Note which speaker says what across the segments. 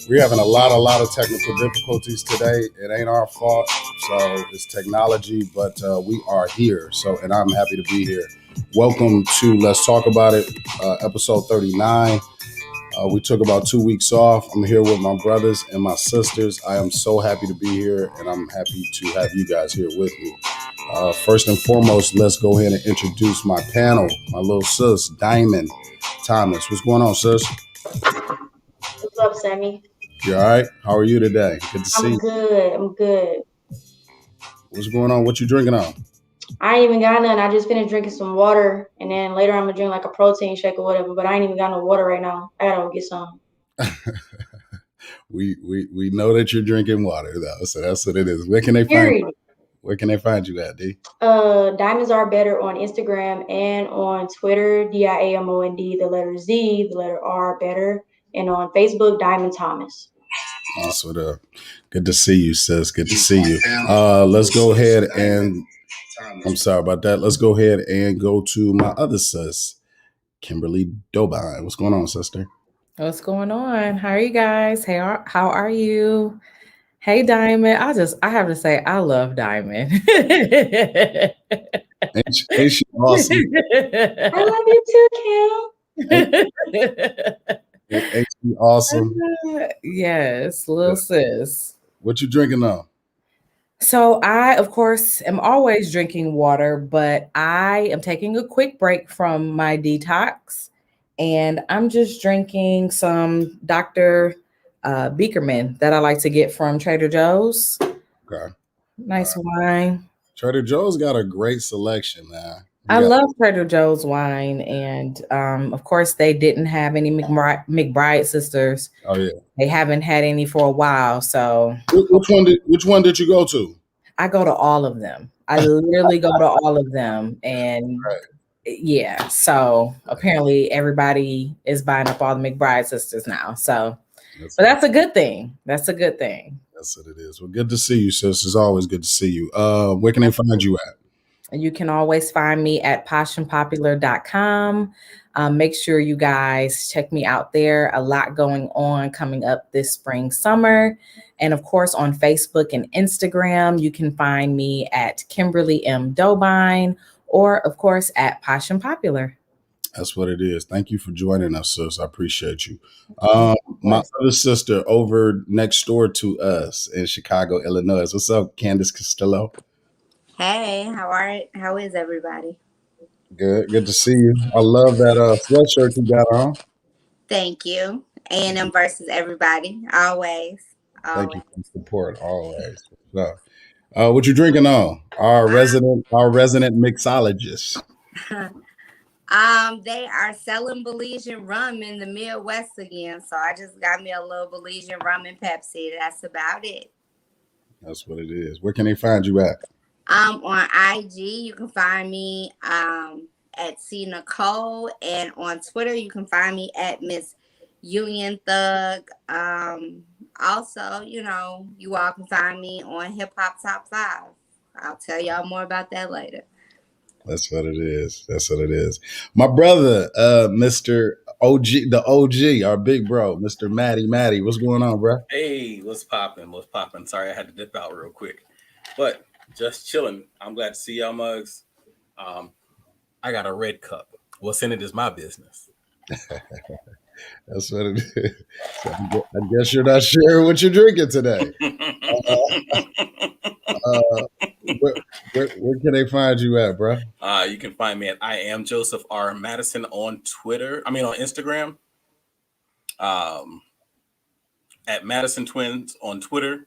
Speaker 1: We're having a lot of technical difficulties today. It ain't our fault, so it's technology, but we are here. So, and I'm happy to be here. Welcome to Let's Talk About It, episode 39. We took about 2 weeks off. I'm here with my brothers and my sisters. I am so happy to be here, and I'm happy to have you guys here with me. First and foremost, let's go ahead and introduce my panel, my little sis, Diamond Thomas. What's going on, sis?
Speaker 2: What's up, Sammy?
Speaker 1: You all right? How are you today? Good to see you.
Speaker 2: I'm good.
Speaker 1: What's going on? What you drinking on?
Speaker 2: I ain't even got none. I just finished drinking some water, and then later I'm gonna drink like a protein shake or whatever. But I ain't even got no water right now. I gotta go get some.
Speaker 1: we know that you're drinking water though, so that's what it is. Where can they find you? Where can they find you at, D?
Speaker 2: Diamonds Are Better on Instagram and on Twitter, DIAMOND, the letter Z, the letter R, better, and on Facebook, Diamond Thomas.
Speaker 1: That's what up. Good to see you, sis. Good to see you. Let's go ahead and I'm sorry about that. Let's go ahead and go to my other sis, Kimberly Dobine. What's going on, sister?
Speaker 3: What's going on? How are you guys? Hey, how are you? Hey, Diamond. I have to say, I love Diamond.
Speaker 1: Ain't she awesome?
Speaker 2: I love you too,
Speaker 3: Kim.
Speaker 1: Ain't she awesome?
Speaker 3: Yes, little sis.
Speaker 1: What you drinking now?
Speaker 3: So I, of course, am always drinking water, but I am taking a quick break from my detox, and I'm just drinking some Dr. Beakerman that I like to get from Trader Joe's.
Speaker 1: Okay.
Speaker 3: Nice wine.
Speaker 1: Trader Joe's got a great selection, man.
Speaker 3: I love Trader Joe's wine, and of course, they didn't have any McBride sisters.
Speaker 1: Oh yeah,
Speaker 3: they haven't had any for a while. So,
Speaker 1: which one did you go to?
Speaker 3: I go to all of them. I literally go to all of them, and yeah. So apparently, everybody is buying up all the McBride sisters now. So, that's a good thing. That's a good thing.
Speaker 1: That's what it is. Well, good to see you, sis. It's always good to see you. Where can they find you at?
Speaker 3: You can always find me at passionpopular.com. Make sure you guys check me out there. A lot going on coming up this spring, summer. And of course, on Facebook and Instagram, you can find me at Kimberly M. Dobine, or of course at Passion Popular.
Speaker 1: That's what it is. Thank you for joining us, sis. I appreciate you. My other sister over next door to us in Chicago, Illinois. What's up, Candace Castillo?
Speaker 4: Hey, how is everybody?
Speaker 1: Good to see you. I love that sweatshirt you got on.
Speaker 4: Thank you. A&M versus everybody, always.
Speaker 1: Thank you for support, always. So, what you drinking on? Our resident mixologist.
Speaker 4: They are selling Belizean rum in the Midwest again, so I just got me a little Belizean rum and Pepsi. That's about it.
Speaker 1: That's what it is. Where can they find you at?
Speaker 4: On IG, you can find me at C Nicole, and on Twitter, you can find me at Miss Union Thug. Also, you all can find me on Hip Hop Top 5. I'll tell y'all more about that later.
Speaker 1: That's what it is. That's what it is. My brother, Mr. OG, the OG, our big bro, Mr. Matty. What's going on, bro?
Speaker 5: Hey, what's popping? Sorry, I had to dip out real quick. But Just chilling. I'm glad to see y'all mugs. I got a red cup. What's in it is my business.
Speaker 1: That's what it is. So I guess you're not sharing what you're drinking today. Uh, where can they find you at, bro?
Speaker 5: You can find me at I am Joseph R. Madison on Twitter. I mean on Instagram. At Madison Twins on Twitter,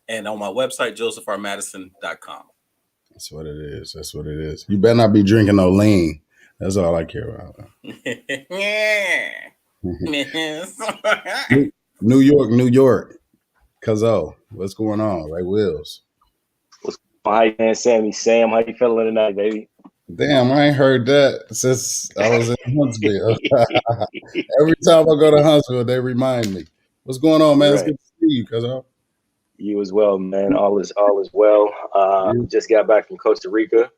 Speaker 5: and on my website, josephrmadison.com.
Speaker 1: That's what it is. That's what it is. You better not be drinking no lean. That's all I care about. New York. Cuzzo, what's going on? Ray Wills.
Speaker 6: Hi, man. Sam, how you feeling tonight, baby?
Speaker 1: Damn, I ain't heard that since I was in Huntsville. Every time I go to Huntsville, they remind me. What's going on, man? Right. It's good to see you, Cuzzo.
Speaker 6: You as well, man. All is well. Just got back from Costa Rica.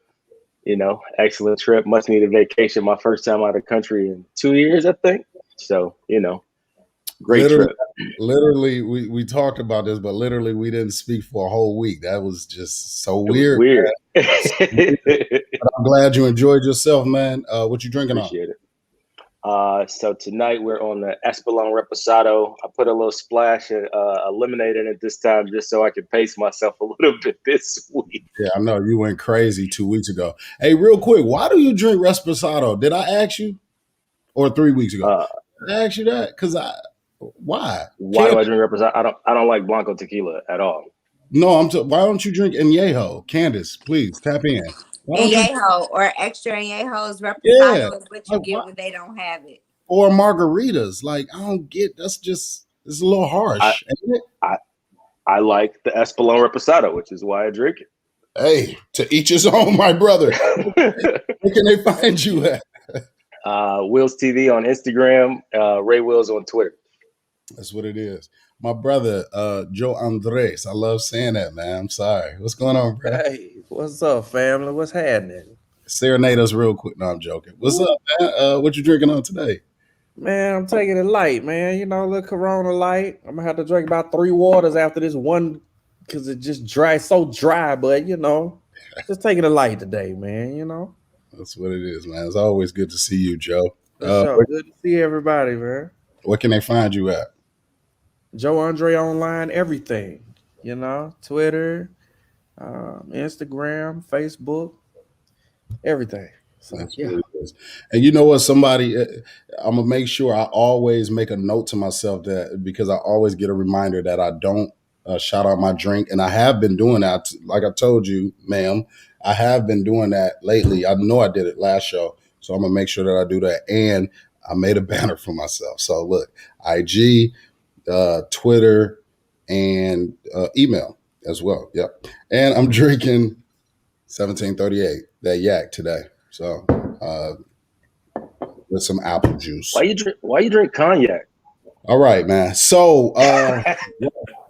Speaker 6: You know, excellent trip, much needed vacation. My first time out of country in 2 years, I think. So, you know, great trip.
Speaker 1: Literally, we talked about this, but literally we didn't speak for a whole week. That was just so weird.
Speaker 6: Weird.
Speaker 1: But I'm glad you enjoyed yourself, man. What you drinking
Speaker 6: Appreciate it. So tonight we're on the Espolon Reposado. I put a little splash of lemonade in it this time just so I could pace myself a little bit this week.
Speaker 1: Yeah, I know. You went crazy 2 weeks ago. Hey, real quick, why do you drink Reposado? Did I ask you? Or 3 weeks ago? Did I ask you that? Because why?
Speaker 6: Why do I drink Reposado? I don't like Blanco tequila at all.
Speaker 1: No, why don't you drink Añejo? Candace, please, tap in.
Speaker 4: Añejo or extra Añejos. Reposado is what you get when they don't have it.
Speaker 1: Or margaritas. Like, I don't get, it's a little harsh.
Speaker 6: I like the Espolon Reposado, which is why I drink it.
Speaker 1: Hey, to each his own, my brother. Where can they find you at?
Speaker 6: Wills TV on Instagram, Ray Wills on Twitter.
Speaker 1: That's what it is. My brother, Joe Andres. I love saying that, man. I'm sorry. What's going on, bro?
Speaker 7: Hey, what's up, family? What's happening?
Speaker 1: Serenade us real quick. No, I'm joking. What's up, man? What you drinking on today?
Speaker 7: Man, I'm taking it light, man. You know, a little Corona light. I'm going to have to drink about 3 waters after this one because it just so dry. But, you know, just taking it light today, man, you know.
Speaker 1: That's what it is, man. It's always good to see you, Joe.
Speaker 7: Sure. Good to see everybody, man.
Speaker 1: Where can they find you at?
Speaker 7: Joe Andre Online, everything, you know, Twitter, Instagram, Facebook, everything. So, yeah.
Speaker 1: And you know what, I'm going to make sure I always make a note to myself that because I always get a reminder that I don't shout out my drink. And I have been doing that. Like I told you, ma'am, I have been doing that lately. I know I did it last show. So I'm going to make sure that I do that. And I made a banner for myself. So look, IG, Twitter, and email as well. Yep. And I'm drinking 1738, that yak today. So with some apple juice.
Speaker 6: Why you drink cognac?
Speaker 1: All right, man. So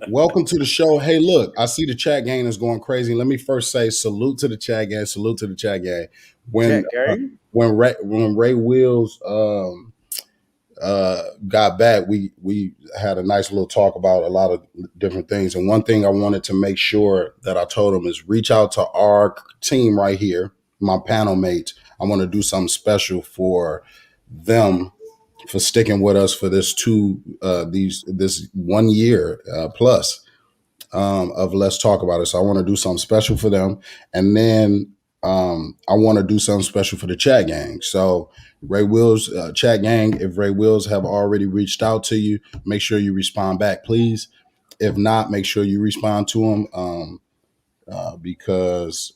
Speaker 1: welcome to the show. Hey, look, I see the chat game is going crazy. Let me first say salute to the chat game. Salute to the chat game. When Ray Wills got back, we had a nice little talk about a lot of different things. And one thing I wanted to make sure that I told him is reach out to our team right here, my panel mates. I want to do something special for them for sticking with us for this 1 year plus of Let's Talk About It. So I want to do something special for them. And then I want to do something special for the chat gang. So Ray Wills, chat gang, if Ray Wills have already reached out to you, make sure you respond back, please. If not, make sure you respond to them because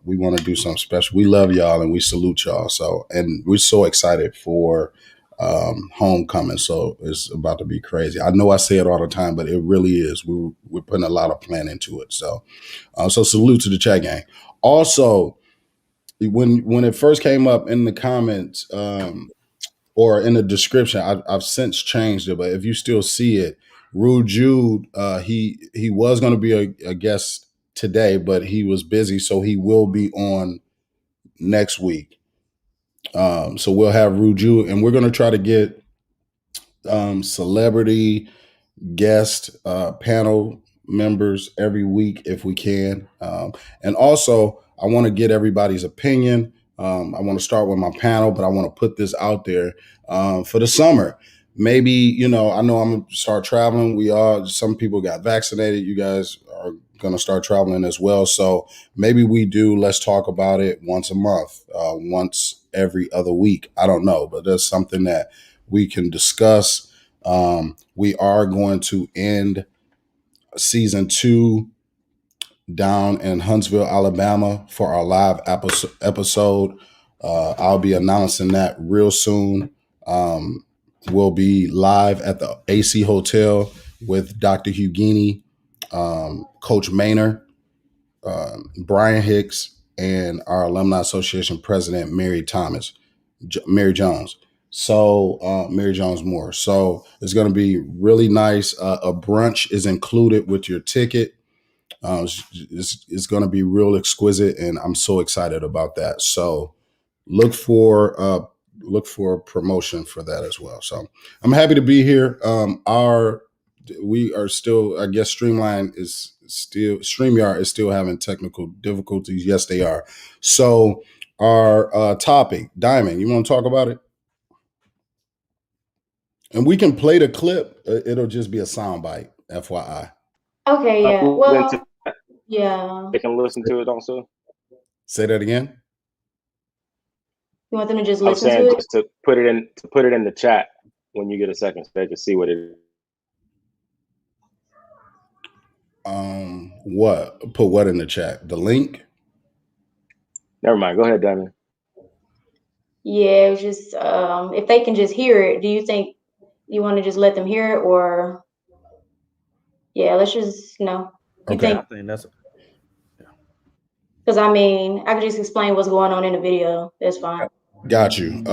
Speaker 1: we want to do something special. We love y'all and we salute y'all. So, and we're so excited for homecoming. So it's about to be crazy. I know I say it all the time, but it really is. We're putting a lot of plan into it. So, so salute to the chat gang. Also, when it first came up in the comments or in the description, I've since changed it, but if you still see it, Jude, he was going to be a guest today, but he was busy, so he will be on next week. So we'll have Jude, and we're going to try to get celebrity guest panel members every week if we can. And also, I want to get everybody's opinion. I want to start with my panel, but I want to put this out there for the summer. Maybe, I know I'm going to start traveling. Some people got vaccinated. You guys are going to start traveling as well. So maybe we do, let's talk about it once a month, once every other week. I don't know, but that's something that we can discuss. We are going to end season 2 down in Huntsville, Alabama for our live episode. I'll be announcing that real soon. We'll be live at the AC Hotel with Dr. Hugini, Coach Maynor, Brian Hicks, and our Alumni Association President, Mary Jones. So Mary Jones Moore. So it's going to be really nice. A brunch is included with your ticket. It's going to be real exquisite, and I'm so excited about that. So look for promotion for that as well. So I'm happy to be here. We are still, I guess, StreamYard is still having technical difficulties. Yes, they are. So our topic, Diamond, you want to talk about it? And we can play the clip. It'll just be a soundbite, FYI.
Speaker 2: Okay, yeah. Well, yeah.
Speaker 6: They can listen to it also.
Speaker 1: Say that again.
Speaker 2: You want them to just listen to it?
Speaker 6: Just to put it in the chat when you get a second, so they can see what it is.
Speaker 1: What? Put what in the chat? The link?
Speaker 6: Never mind. Go ahead, Diamond.
Speaker 2: Yeah, it was just if they can just hear it, do you think you want to just let them hear it, or let's just
Speaker 1: Okay.
Speaker 7: I think that's
Speaker 2: because I could just explain what's going on in the video. That's fine.
Speaker 1: Got you.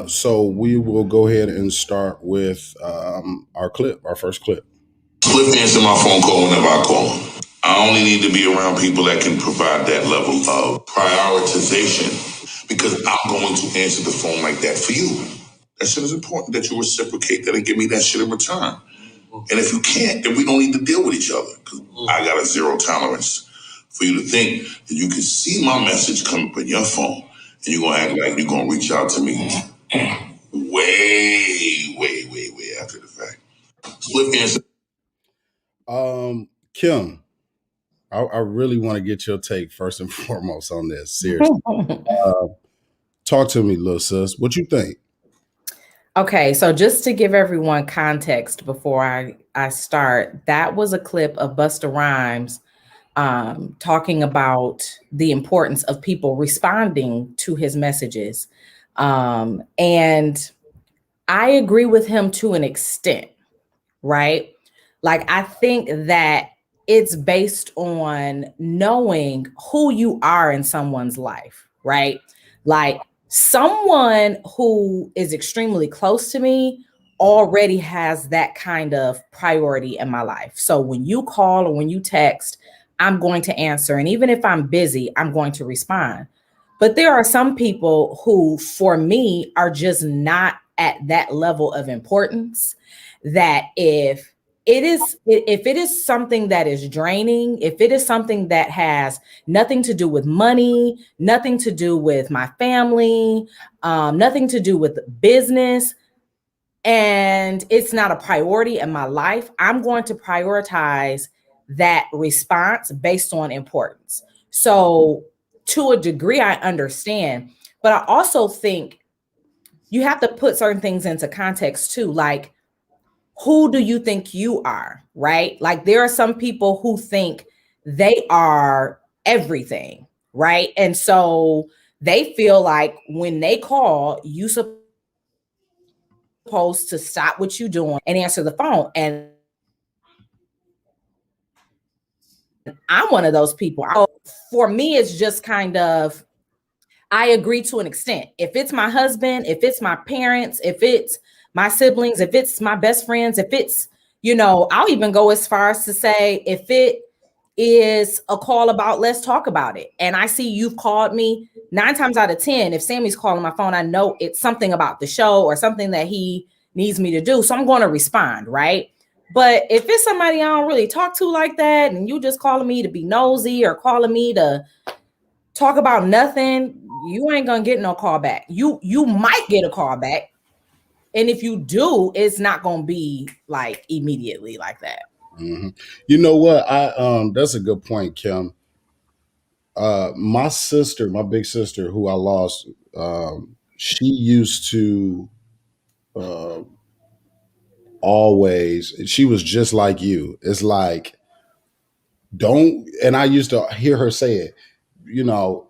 Speaker 1: So we will go ahead and start with our first clip.
Speaker 8: Cliff answer my phone call whenever I call him. I only need to be around people that can provide that level of prioritization because I'm going to answer the phone like that for you. That shit is important that you reciprocate that and give me that shit in return. And if you can't, then we don't need to deal with each other because I got a zero tolerance for you to think that you can see my message come up in your phone and you're going to act like you're going to reach out to me way after the fact. Cliff answer.
Speaker 1: Kim, I really want to get your take first and foremost on this. Seriously. Talk to me, little sis. What you think?
Speaker 3: Okay, so just to give everyone context before I start, that was a clip of Busta Rhymes talking about the importance of people responding to his messages. And I agree with him to an extent, right? Like, I think that it's based on knowing who you are in someone's life, right? Like, someone who is extremely close to me already has that kind of priority in my life. So when you call or when you text, I'm going to answer. And even if I'm busy, I'm going to respond. But there are some people who, for me, are just not at that level of importance, that if it is something that is draining, if it is something that has nothing to do with money, nothing to do with my family, nothing to do with business, and it's not a priority in my life, I'm going to prioritize that response based on importance. So to a degree, I understand, but I also think you have to put certain things into context too. Like, who do you think you are, right? Like, there are some people who think they are everything, right? And so they feel like when they call, you supposed to stop what you're doing and answer the phone. And I'm one of those people. For me, it's just kind of, I agree to an extent. If it's my husband, if it's my parents, if it's my siblings, if it's my best friends, if it's, I'll even go as far as to say, if it is a call about, let's talk about it, and I see you've called me, 9 times out of 10, if Sammy's calling my phone, I know it's something about the show or something that he needs me to do. So I'm going to respond, right? But if it's somebody I don't really talk to like that, and you just calling me to be nosy or calling me to talk about nothing, you ain't gonna get no call back. You might get a call back, and if you do, it's not gonna be like immediately like that.
Speaker 1: Mm-hmm. You know what? That's a good point, Kim. My sister, my big sister, who I lost, she used to always. She was just like you. It's like don't. And I used to hear her say it. You know,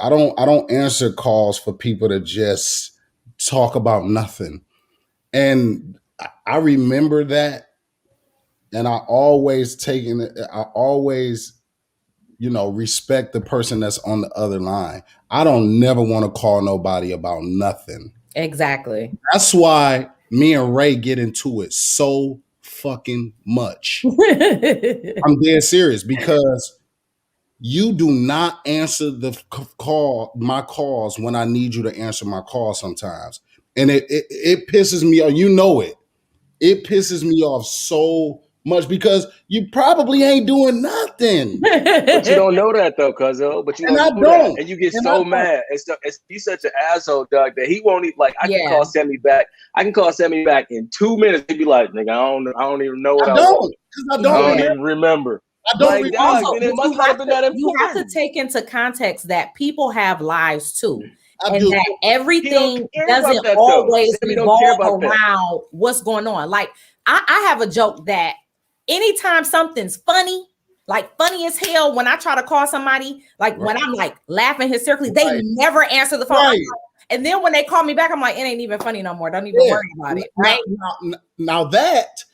Speaker 1: I don't answer calls for people to just talk about nothing. And I remember that, and I always respect the person that's on the other line. I don't never want to call nobody about nothing.
Speaker 3: Exactly.
Speaker 1: That's why me and Ray get into it so fucking much. I'm dead serious, because you do not answer my calls when I need you to answer my call sometimes. And it pisses me off. You know it. It pisses me off so much because you probably ain't doing nothing.
Speaker 6: But you don't know that though, cuzzo. But you don't know that. And you get so mad. He's such an asshole, Doug, that he won't even, like, I can call Sammy back. I can call Sammy back in 2 minutes. He'd be like, nigga, I don't even know what I want. I don't even remember.
Speaker 1: I don't
Speaker 6: like, also,
Speaker 3: you have to take into context that people have lives too. That everything doesn't always revolve around what's going on. Like I have a joke that anytime something's funny, like funny as hell, when I try to call somebody, like when I'm like laughing hysterically, they never answer the phone. Right. And then when they call me back, I'm like, it ain't even funny no more. Don't even worry about it. Right.
Speaker 1: Now that's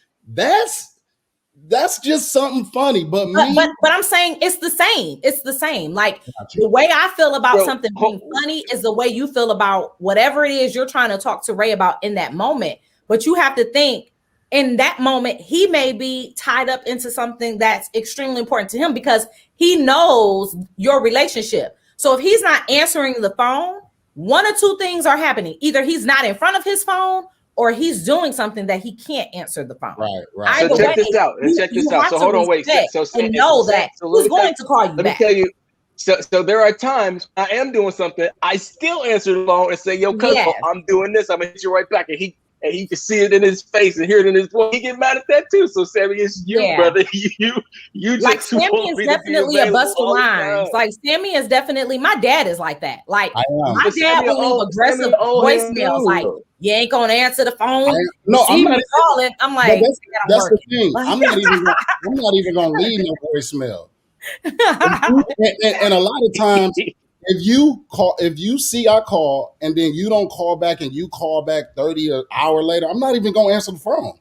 Speaker 1: just something funny, but
Speaker 3: I'm saying it's the same. It's the same. Like the way I feel about something being funny is the way you feel about whatever it is you're trying to talk to Ray about in that moment. But you have to think in that moment, he may be tied up into something that's extremely important to him because he knows your relationship. So if he's not answering the phone, one or two things are happening. Either he's not in front of his phone or he's doing something that he can't answer the phone.
Speaker 1: Right.
Speaker 6: So check this out. So hold on, wait. So
Speaker 3: know that who's going to call you back.
Speaker 6: Let me tell you. So there are times I am doing something. I still answer the phone and say, "Yo, cuz, I'm doing this. I'm gonna hit you right back." And he can see it in his face and hear it in his voice. He get mad at that too. So Sammy, it's you, brother. You just
Speaker 3: like Sammy is definitely a bust of lines. Like Sammy is definitely. My dad is like that. Like my dad will leave aggressive voicemails. Like you ain't gonna answer the phone.
Speaker 1: I'm not
Speaker 3: calling. I'm like,
Speaker 1: that's the thing. I'm not even gonna leave no voicemail. And a lot of times, if you see I call and then you don't call back and you call back 30 an hour later, I'm not even gonna answer the phone.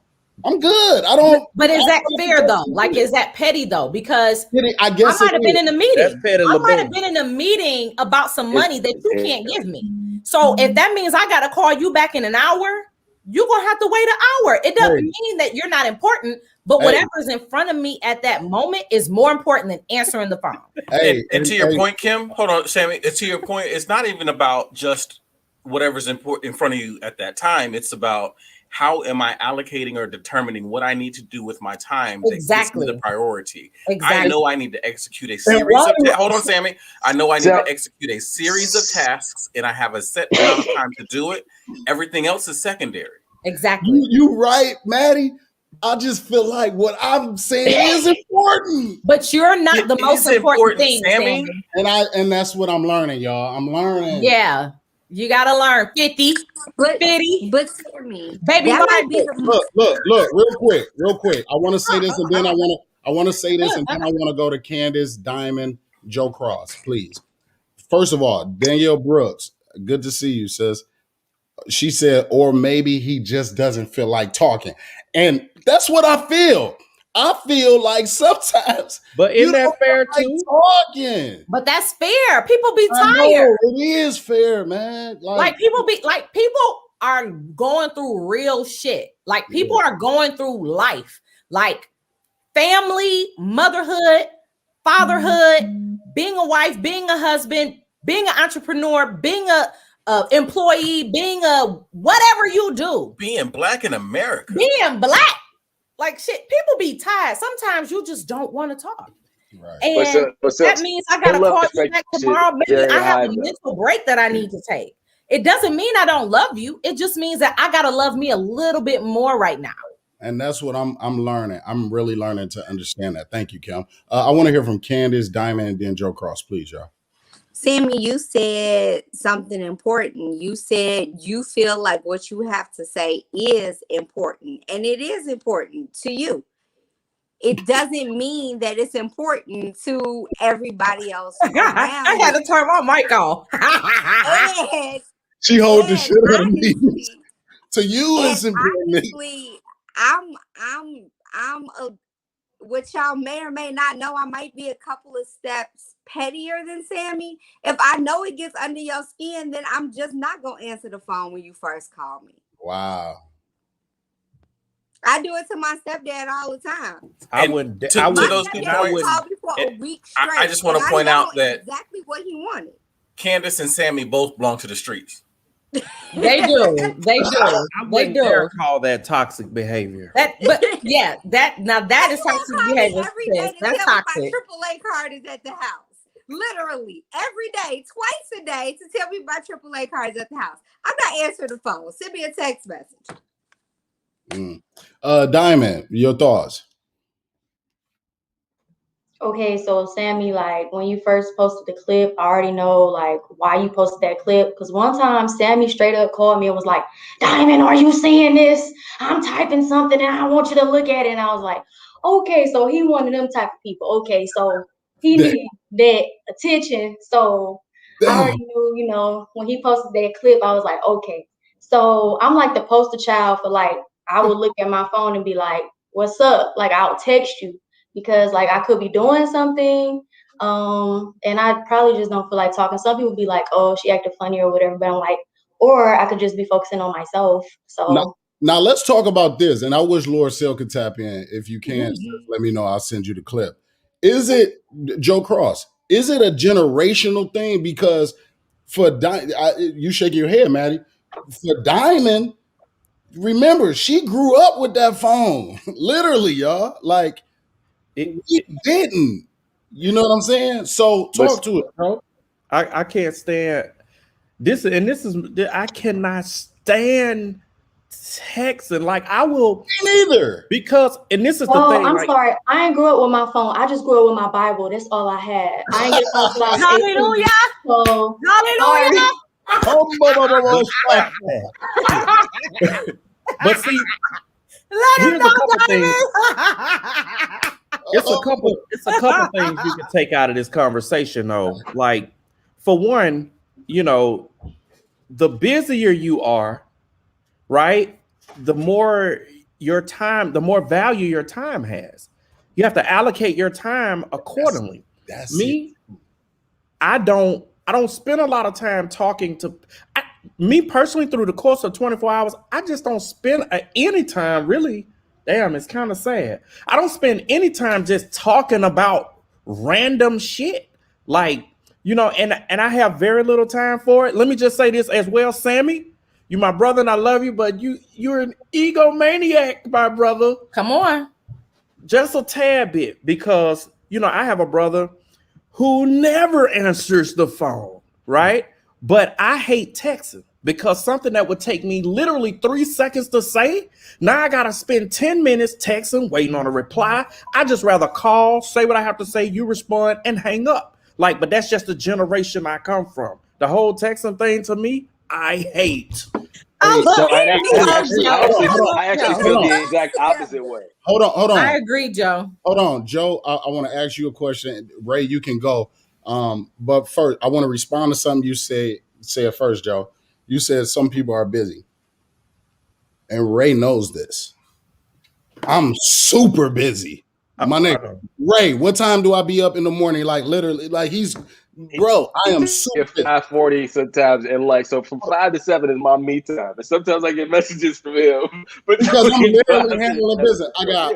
Speaker 1: I'm good. I don't.
Speaker 3: But is that fair though? Like, is that petty though? Because
Speaker 1: I guess
Speaker 3: I might have been in a meeting.
Speaker 7: I
Speaker 3: might have been in a meeting about some money that you can't give me. So if that means I gotta call you back in an hour, you're gonna have to wait an hour. It doesn't mean that you're not important, but whatever's in front of me at that moment is more important than answering the phone.
Speaker 5: And to your point, Kim, hold on, Sammy. To your point, it's not even about just whatever's important in front of you at that time. It's about how am I allocating or determining what I need to do with my time that gives me the priority. I know I need to execute a series of hold on, Sammy. I know I need to execute a series of tasks and I have a set amount of time to do it. Everything else is secondary.
Speaker 3: Exactly.
Speaker 1: You right, Maddie. I just feel like what I'm saying is important.
Speaker 3: But you're not the most important thing, Sammy.
Speaker 1: And that's what I'm learning, y'all. I'm learning.
Speaker 3: Yeah. You gotta learn 50.
Speaker 4: But Sammy,
Speaker 3: baby,
Speaker 1: look, real quick. I want to say this, and then I want to say this, and then I want to go to Candace, Diamond, Joe Cross, please. First of all, Danielle Brooks, good to see you, sis. She said, or maybe he just doesn't feel like talking, and that's what I feel. I feel like sometimes,
Speaker 7: but isn't that fair too?
Speaker 1: Talking,
Speaker 3: but that's fair. People be tired.
Speaker 1: It is fair, man.
Speaker 3: Like people are going through real shit. Like people are going through life, like family, motherhood, fatherhood, being a wife, being a husband, being an entrepreneur, being a employee, being a whatever you do,
Speaker 5: being black in America,
Speaker 3: being black. Like shit, people be tired. Sometimes you just don't want to talk.
Speaker 1: Right.
Speaker 3: And that means I gotta call you back tomorrow. Maybe I have a mental break that I need to take. It doesn't mean I don't love you. It just means that I gotta love me a little bit more right now.
Speaker 1: And that's what I'm learning. I'm really learning to understand that. Thank you, Kim. I want to hear from Candace, Diamond, and then Joe Cross, please, y'all.
Speaker 4: Sammy, you said something important. You said you feel like what you have to say is important, and it is important to you. It doesn't mean that it's important to everybody else around.
Speaker 3: I had to turn my mic off.
Speaker 1: She holds the shit out of me. To you, it's important.
Speaker 4: Honestly, I'm what y'all may or may not know, I might be a couple of steps pettier than Sammy. If I know it gets under your skin, then I'm just not gonna answer the phone when you first call me.
Speaker 1: Wow.
Speaker 4: I do it to my stepdad all the time.
Speaker 5: I wouldn't. To those two points, I just want to point out that
Speaker 4: exactly what he wanted.
Speaker 5: Candace and Sammy both belong to the streets.
Speaker 3: They do. They do.
Speaker 7: I
Speaker 3: they do.
Speaker 7: Dare call that toxic behavior.
Speaker 3: That is toxic behavior. That's toxic.
Speaker 4: My AAA card is at the house. Literally every day, twice a day, to tell me my AAA card is at the house. I'm not answering the phone. Send me a text message.
Speaker 1: Diamond, your thoughts?
Speaker 2: Okay, so Sammy, like when you first posted the clip, I already know like why you posted that clip. Because one time Sammy straight up called me and was like, Diamond, are you seeing this? I'm typing something and I want you to look at it. And I was like, okay, so he one of them type of people. Okay, so he needed that attention. So I already knew, you know, when he posted that clip, I was like, okay. So I'm like the poster child for like, I would look at my phone and be like, what's up? Like I'll text you. Because like I could be doing something, and I probably just don't feel like talking. Some people be like, "Oh, she acted funny" or whatever, but I'm like, or I could just be focusing on myself. So
Speaker 1: now let's talk about this. And I wish Lord Sale could tap in. If you can, let me know. I'll send you the clip. Is it Joe Cross? Is it a generational thing? Because for you shake your head, Maddie. For Diamond, remember she grew up with that phone, literally, y'all. Like. It didn't. You know what I'm saying? So talk to it, bro.
Speaker 7: I can't stand this, and this is I cannot stand texting. Like I will
Speaker 1: neither.
Speaker 7: Because and this is the thing.
Speaker 2: I'm sorry. I ain't grew up with my phone. I just grew up with my Bible. That's all I had. I ain't get a phone till I was 18.
Speaker 7: Hallelujah. Hallelujah. But see, here's a couple things. It's a couple things you can take out of this conversation, though. Like, for one, you know, the busier you are, right, the more your value your time has. You have to allocate your time accordingly.
Speaker 1: That's
Speaker 7: me. I don't spend a lot of time talking to me personally through the course of 24 hours. I just don't spend any time really. Damn, it's kind of sad. I don't spend any time just talking about random shit. Like, you know, and I have very little time for it. Let me just say this as well, Sammy. You my brother and I love you, but you're an egomaniac, my brother.
Speaker 3: Come on.
Speaker 7: Just a tad bit, because, you know, I have a brother who never answers the phone, right? But I hate texting. Because something that would take me literally 3 seconds to say, now I got to spend 10 minutes texting, waiting on a reply. I just rather call, say what I have to say, you respond, and hang up. Like, but that's just the generation I come from. The whole texting thing to me, I hate.
Speaker 6: I actually feel the exact opposite way.
Speaker 1: Hold on.
Speaker 3: I agree, Joe.
Speaker 1: Hold on, Joe. I want to ask you a question. Ray, you can go. But first, I want to respond to something you say it first, Joe. You said some people are busy. And Ray knows this. I'm super busy. My name, Ray, what time do I be up in the morning? Like literally, like bro, I am super
Speaker 6: 5:40 sometimes. And like, so from 5 to 7 is my me time. And sometimes I get messages from him. But
Speaker 1: because I'm literally handling business. I got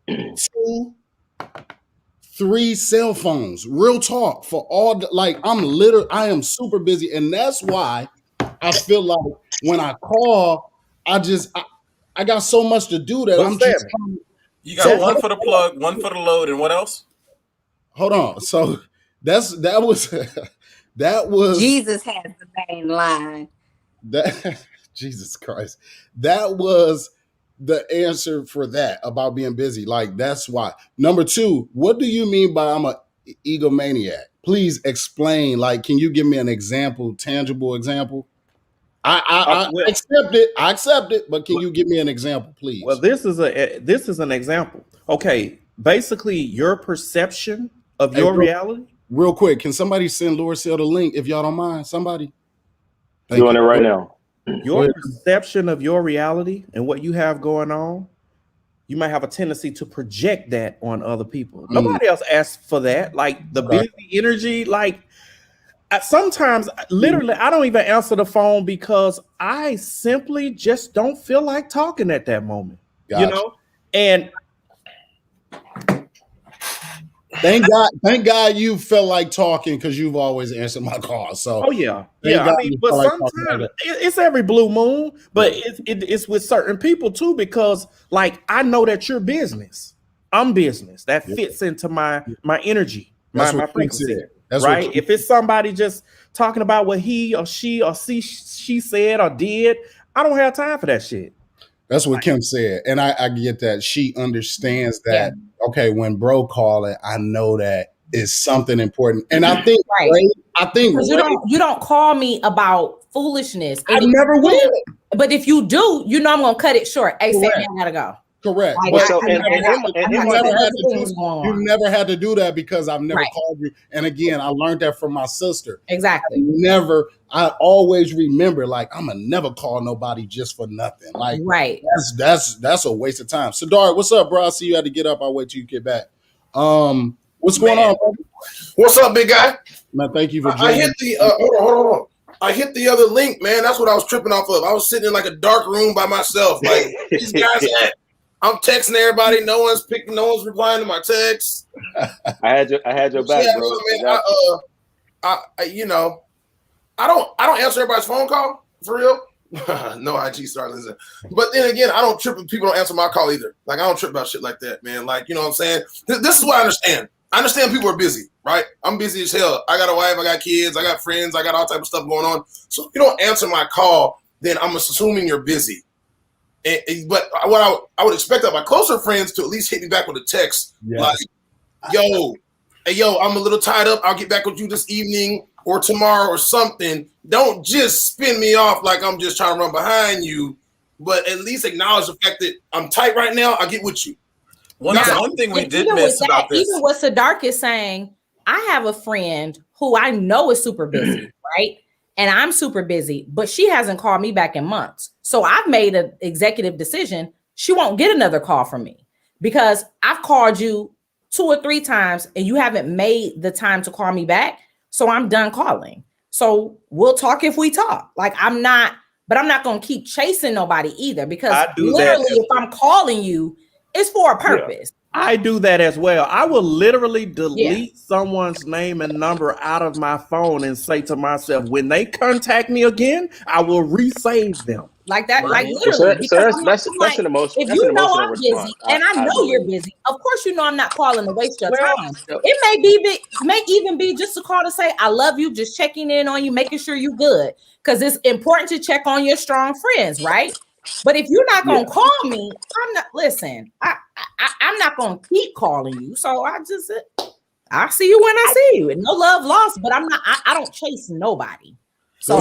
Speaker 1: 1, 2, 3 cell phones, real talk for all I am super busy. And that's why I feel like when I call, I I got so much to do that I'm just
Speaker 5: you got one for the plug, one for the load, and what else?
Speaker 1: Hold on. So that was
Speaker 4: Jesus has the main line.
Speaker 1: That Jesus Christ. That was the answer for that about being busy. Like, that's why. Number two, what do you mean by I'm a egomaniac? Please explain. Like, can you give me an example, tangible example? I accept it. I accept it, but can you give me an example, please?
Speaker 7: Well, this is an example. Okay, basically your perception of your reality.
Speaker 1: Real quick, can somebody send Lord Sale the link if y'all don't mind? Somebody
Speaker 6: doing it right now.
Speaker 7: Your perception of your reality and what you have going on, you might have a tendency to project that on other people. Nobody else asked for that. Like the busy energy, like sometimes literally I don't even answer the phone because I simply just don't feel like talking at that moment.
Speaker 1: Gotcha.
Speaker 7: You know? And
Speaker 1: thank God you felt like talking because you've always answered my call. So
Speaker 7: I mean, but sometimes it's every blue moon, but it's with certain people too, because like I know that you're business. I'm business. That fits into my energy, my frequency. That's right. If it's somebody just talking about what he or she said or did, I don't have time for that shit.
Speaker 1: That's what Kim said. And I get that. She understands that, okay, when bro calling, I know that is something important. And I think,
Speaker 3: you don't call me about foolishness.
Speaker 1: I never will.
Speaker 3: But if you do, you know I'm going to cut it short. Hey, Sam, I got to go.
Speaker 1: Correct.
Speaker 3: Like,
Speaker 1: you never had to do that because I've never called you. And again, I learned that from my sister.
Speaker 3: Exactly.
Speaker 1: I always remember, like, I'm gonna never call nobody just for nothing. Like, that's a waste of time. So, Dart, what's up, bro? I see you had to get up. I'll wait till you get back. What's going on, bro?
Speaker 9: What's up, big guy?
Speaker 1: Man, thank you for joining.
Speaker 9: I hit the hold on. I hit the other link, man. That's what I was tripping off of. I was sitting in like a dark room by myself. Like these guys I'm texting everybody. No one's replying to my texts.
Speaker 6: I had your back, bro.
Speaker 9: I don't answer everybody's phone call for real. No IG starlings. But then again, I don't trip when people don't answer my call either. Like I don't trip about shit like that, man. Like, you know what I'm saying? This is what I understand. I understand people are busy, right? I'm busy as hell. I got a wife, I got kids, I got friends, I got all type of stuff going on. So if you don't answer my call, then I'm assuming you're busy. But what I would expect of my closer friends to at least hit me back with a text, like, yo, I'm a little tied up. I'll get back with you this evening or tomorrow or something. Don't just spin me off like I'm just trying to run behind you, but at least acknowledge the fact that I'm tight right now. I'll get with you.
Speaker 5: One thing we did miss about this.
Speaker 3: Even what Sadark is saying, I have a friend who I know is super busy, right? And I'm super busy, but she hasn't called me back in months. So I've made an executive decision. She won't get another call from me because I've called you 2 or 3 times and you haven't made the time to call me back. So I'm done calling. So we'll talk if we talk. Like I'm not going to keep chasing nobody either because literally if I'm calling you, it's for a purpose.
Speaker 7: I do that as well. I will literally delete someone's name and number out of my phone and say to myself, when they contact me again, I will resave them.
Speaker 3: Like that, like literally.
Speaker 6: So that's an emotion.
Speaker 3: If you know I'm busy and I know you're busy, of course you know I'm not calling to waste your time. It may even be just a call to say I love you, just checking in on you, making sure you're good. Because it's important to check on your strong friends, right? But if you're not gonna call me, I'm not. Listen, I'm not gonna keep calling you. So I'll see you when I see you. And no love lost, but I'm not. I don't chase nobody. So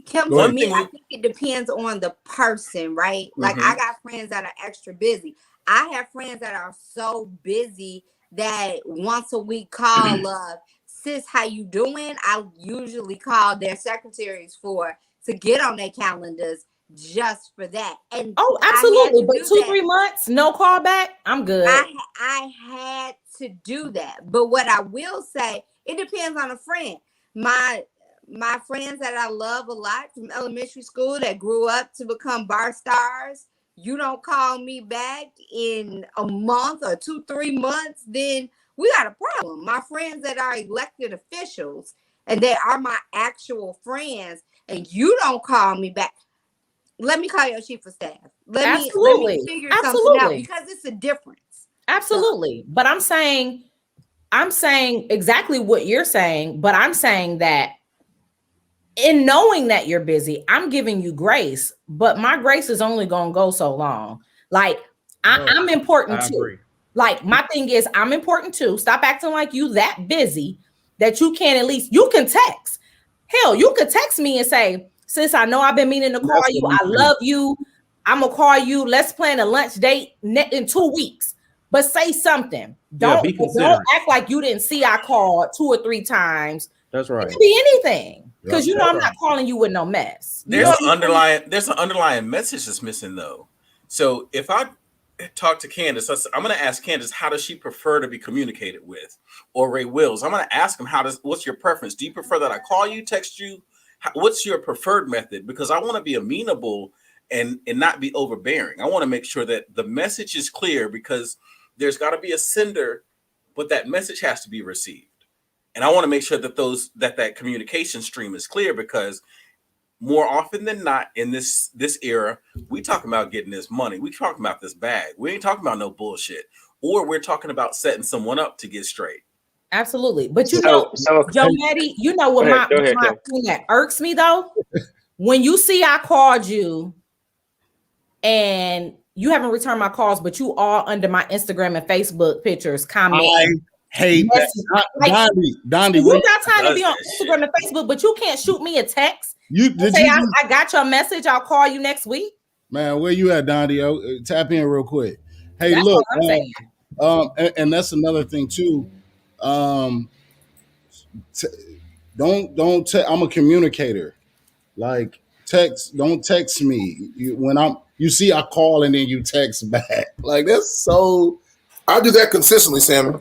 Speaker 4: Kim, for me, I think it depends on the person, right? Like I got friends that are extra busy. I have friends that are so busy that once a week call sis, how you doing? I usually call their secretaries to get on their calendars just for that. And
Speaker 3: absolutely. But 2-3 months, no call back, I'm good.
Speaker 4: I had to do that. But what I will say, it depends on a friend. My friends that I love a lot from elementary school that grew up to become bar stars, you don't call me back in a month or 2-3 months, then we got a problem. My friends that are elected officials and they are my actual friends and you don't call me back, let me call your chief of staff. Let me figure something out because it's a difference.
Speaker 3: Absolutely. But I'm saying exactly what you're saying, but I'm saying that in knowing that you're busy, I'm giving you grace, but my grace is only going to go so long. Like I'm important too.
Speaker 7: Agree.
Speaker 3: Like my thing is I'm important too. Stop acting like you that busy that you can't at least, you can text. Hell, you could text me and say, sis, I know I've been meaning to call you. I love you. I'm going to call you. Let's plan a lunch date in 2 weeks. But say something. Don't act like you didn't see I called 2 or 3 times.
Speaker 7: That's right.
Speaker 3: It could be anything. Because you know I'm not calling you with no mess.
Speaker 5: There's an underlying message that's missing though. So if I talk to Candace, I'm going to ask Candace, how does she prefer to be communicated with? Or Ray Wills, I'm going to ask him, what's your preference? Do you prefer that I call you, text you? What's your preferred method? Because I want to be amenable and not be overbearing. I want to make sure that the message is clear, because there's got to be a sender, but that message has to be received. And I want to make sure that that communication stream is clear, because more often than not in this era, we talking about getting this money. We talking about this bag. We ain't talking about no bullshit. Or we're talking about setting someone up to get straight.
Speaker 3: Absolutely. But Joe Nettie, you know what my thing that irks me though? When you see I called you and you haven't returned my calls, but you all under my Instagram and Facebook pictures comment.
Speaker 1: I hate that. Dondi,
Speaker 3: you got time to be on Instagram and Facebook, but you can't shoot me a text. I got your message. I'll call you next week.
Speaker 1: Man, where you at, Dondi? Tap in real quick. Hey, that's look, and that's another thing too. I'm a communicator. Like don't text me you see I call and then you text back. Like that's so.
Speaker 9: I do that consistently, Sammy.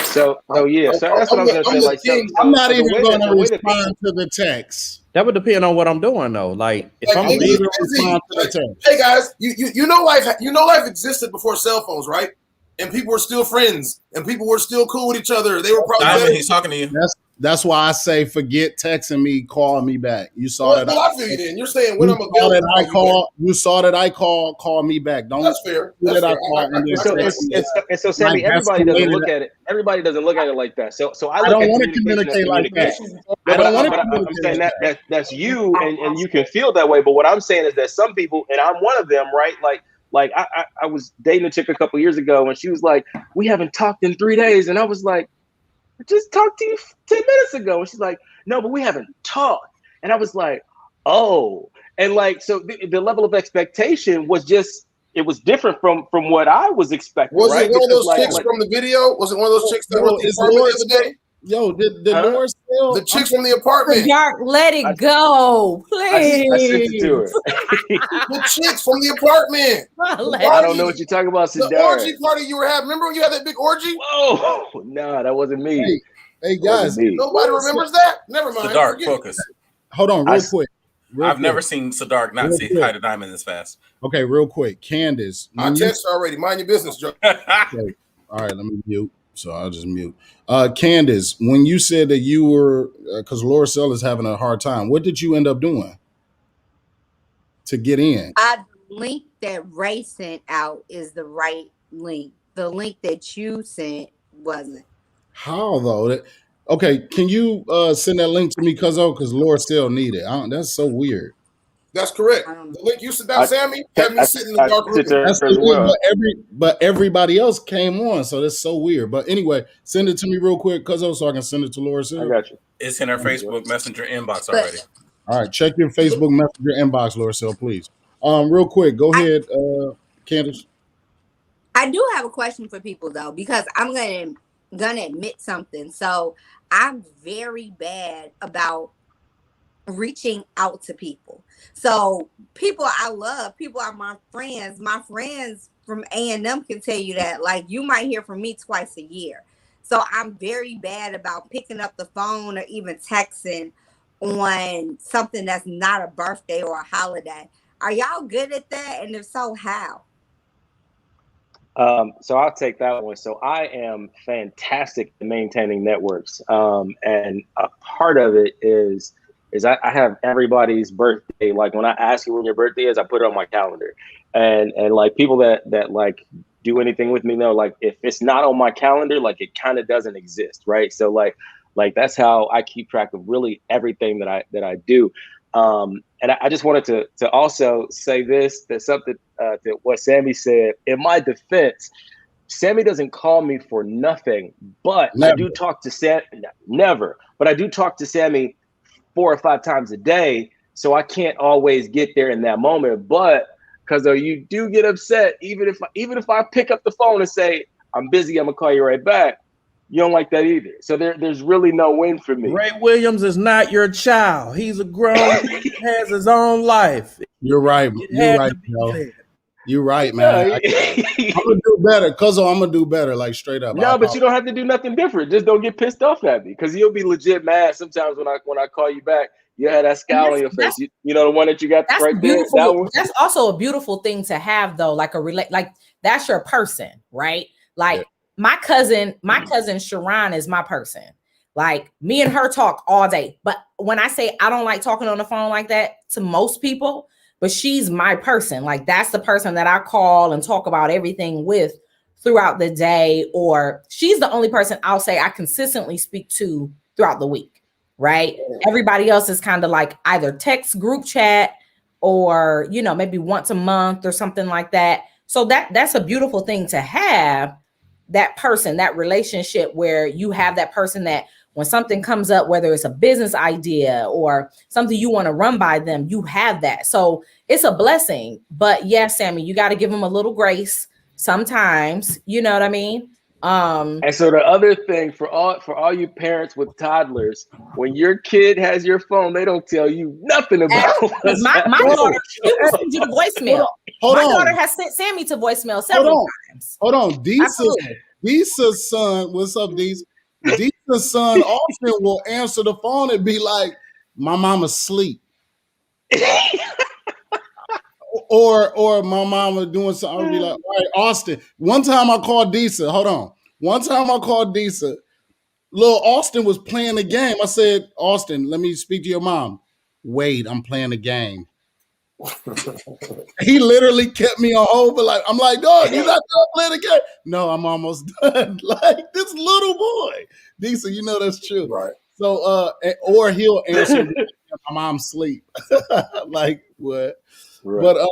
Speaker 6: So that's what I'm gonna say. Like,
Speaker 1: I'm not even going to respond to the text.
Speaker 7: That would depend on what I'm doing, though. Like, if I'm
Speaker 1: leaving, respond to the text.
Speaker 9: Hey guys, you know life existed before cell phones, right? And people were still friends, and people were still cool with each other. They were probably.
Speaker 5: He's talking to you.
Speaker 1: That's why I say forget texting me, call me back. You saw that.
Speaker 9: I feel you then. You're saying when I'm available.
Speaker 1: You saw that I call me back. Don't.
Speaker 9: That's fair.
Speaker 6: So Sammy, everybody doesn't look at it. Everybody doesn't look at it like that. So I don't want to communicate like that. I'm saying that's you, and you can feel that way. But what I'm saying is that some people, and I'm one of them, right? Like I was dating a chick a couple years ago, and she was like, "We haven't talked in 3 days," and I was like, I just talked to you 10 minutes ago. And she's like, no, but we haven't talked. And I was like, oh. And like, so the level of expectation was just, it was different from what I was expecting.
Speaker 9: Was it one of those chicks from the video? Was it one of those chicks that were at the apartment the other day?
Speaker 1: Yo, did Lord still?
Speaker 9: The chicks from the apartment.
Speaker 3: Dark, let it go, please.
Speaker 6: I sent it to her.
Speaker 9: The chicks from the apartment.
Speaker 6: I don't know what you're talking about, Sidara.
Speaker 9: The orgy party you were having. Remember when you had that big orgy?
Speaker 6: Whoa, nah, that wasn't me.
Speaker 1: Hey guys,
Speaker 9: nobody remembers that. Never mind.
Speaker 5: Sadark, focus.
Speaker 1: Hold on, real quick.
Speaker 5: I've never seen Sadark not see hide a diamond this fast.
Speaker 1: Okay, real quick, Candace.
Speaker 9: I text already. Mind your business, Joe.
Speaker 1: Okay. All right, let me mute. So I'll just mute. Candace, when you said that you were, because Laura Sell is having a hard time, what did you end up doing to get in?
Speaker 4: The link that Ray sent out is the right link. The link that you sent wasn't.
Speaker 1: How though? Okay, can you send that link to me, cuzzo? Because Laura still need it. That's so weird.
Speaker 9: That's correct. The link you sent out, Sammy, had me sitting in the dark room.
Speaker 1: That's so weird, but everybody else came on, so that's so weird. But anyway, send it to me real quick, cuzzo, so I can send it to Laura.
Speaker 6: I got you.
Speaker 5: It's in her Facebook Messenger inbox already.
Speaker 1: All right, check your Facebook Messenger inbox, Laura Sell, please. Real quick, go ahead, Candace.
Speaker 4: I do have a question for people though, because I'm gonna admit something. So I'm very bad about reaching out to people. So people I love, people are my friends. My friends from A&M can tell you that. Like, you might hear from me twice a year. So I'm very bad about picking up the phone or even texting on something that's not a birthday or a holiday. Are y'all good at that? And if so, how?
Speaker 6: So I'll take that one. So I am fantastic at maintaining networks. And a part of it is is I have everybody's birthday. Like when I ask you when your birthday is, I put it on my calendar. And like people that like do anything with me know, like if it's not on my calendar, like it kind of doesn't exist, right? So like that's how I keep track of really everything that I do. And I just wanted to also say this, that something to what Sammy said. In my defense, Sammy doesn't call me for nothing, but
Speaker 1: Never.
Speaker 6: I do talk to Sam. Never, but I do talk to Sammy 4 or 5 times a day, so I can't always get there in that moment. But because you do get upset, even if I pick up the phone and say I'm busy, I'm gonna call you right back. You don't like that either. So there's really no win for me.
Speaker 7: Ray Williams is not your child. He's a grown man. He has his own life.
Speaker 1: You're right. You're right, Joe. You're right, man. I'm gonna do better, cuz I'm gonna do better, like straight up.
Speaker 6: No, but you don't have to do nothing different. Just don't get pissed off at me, because you'll be legit mad sometimes when I call you back. You had that scowl on your face. You know the one that you got right there. That one.
Speaker 3: That's also a beautiful thing to have, though. Like like that's your person, right? Like my cousin Sharon is my person. Like me and her talk all day. But when I say I don't like talking on the phone like that to most people, but she's my person. Like that's the person that I call and talk about everything with throughout the day. Or she's the only person I'll say I consistently speak to throughout the week, right? Everybody else is kind of like either text, group chat, or, you know, maybe once a month or something like that. So that's a beautiful thing to have, that person, that relationship where you have that person that when something comes up, whether it's a business idea or something you want to run by them, you have that. So it's a blessing. But yes, Sammy, you got to give them a little grace sometimes. You know what I mean?
Speaker 6: And so the other thing for all you parents with toddlers, when your kid has your phone, they don't tell you nothing about
Speaker 3: my daughter. She will send you the voicemail. My daughter has sent Sammy to voicemail several times.
Speaker 1: Hold on, Deesa's son. What's up, Deesa? Deesa's son often will answer the phone and be like, "My mama's asleep," or my mama doing something. I'll be like, "All right, Austin." One time I called Deesa. Hold on. One time I called Deesa. Little Austin was playing the game. I said, "Austin, let me speak to your mom." Wait, I'm playing the game. He literally kept me on hold, but like I'm like, dog, you're not done playing the game. No, I'm almost done. Like this little boy, Deesa, you know that's true,
Speaker 9: right?
Speaker 1: So, or he'll answer, "My mom's asleep." Like what? Right.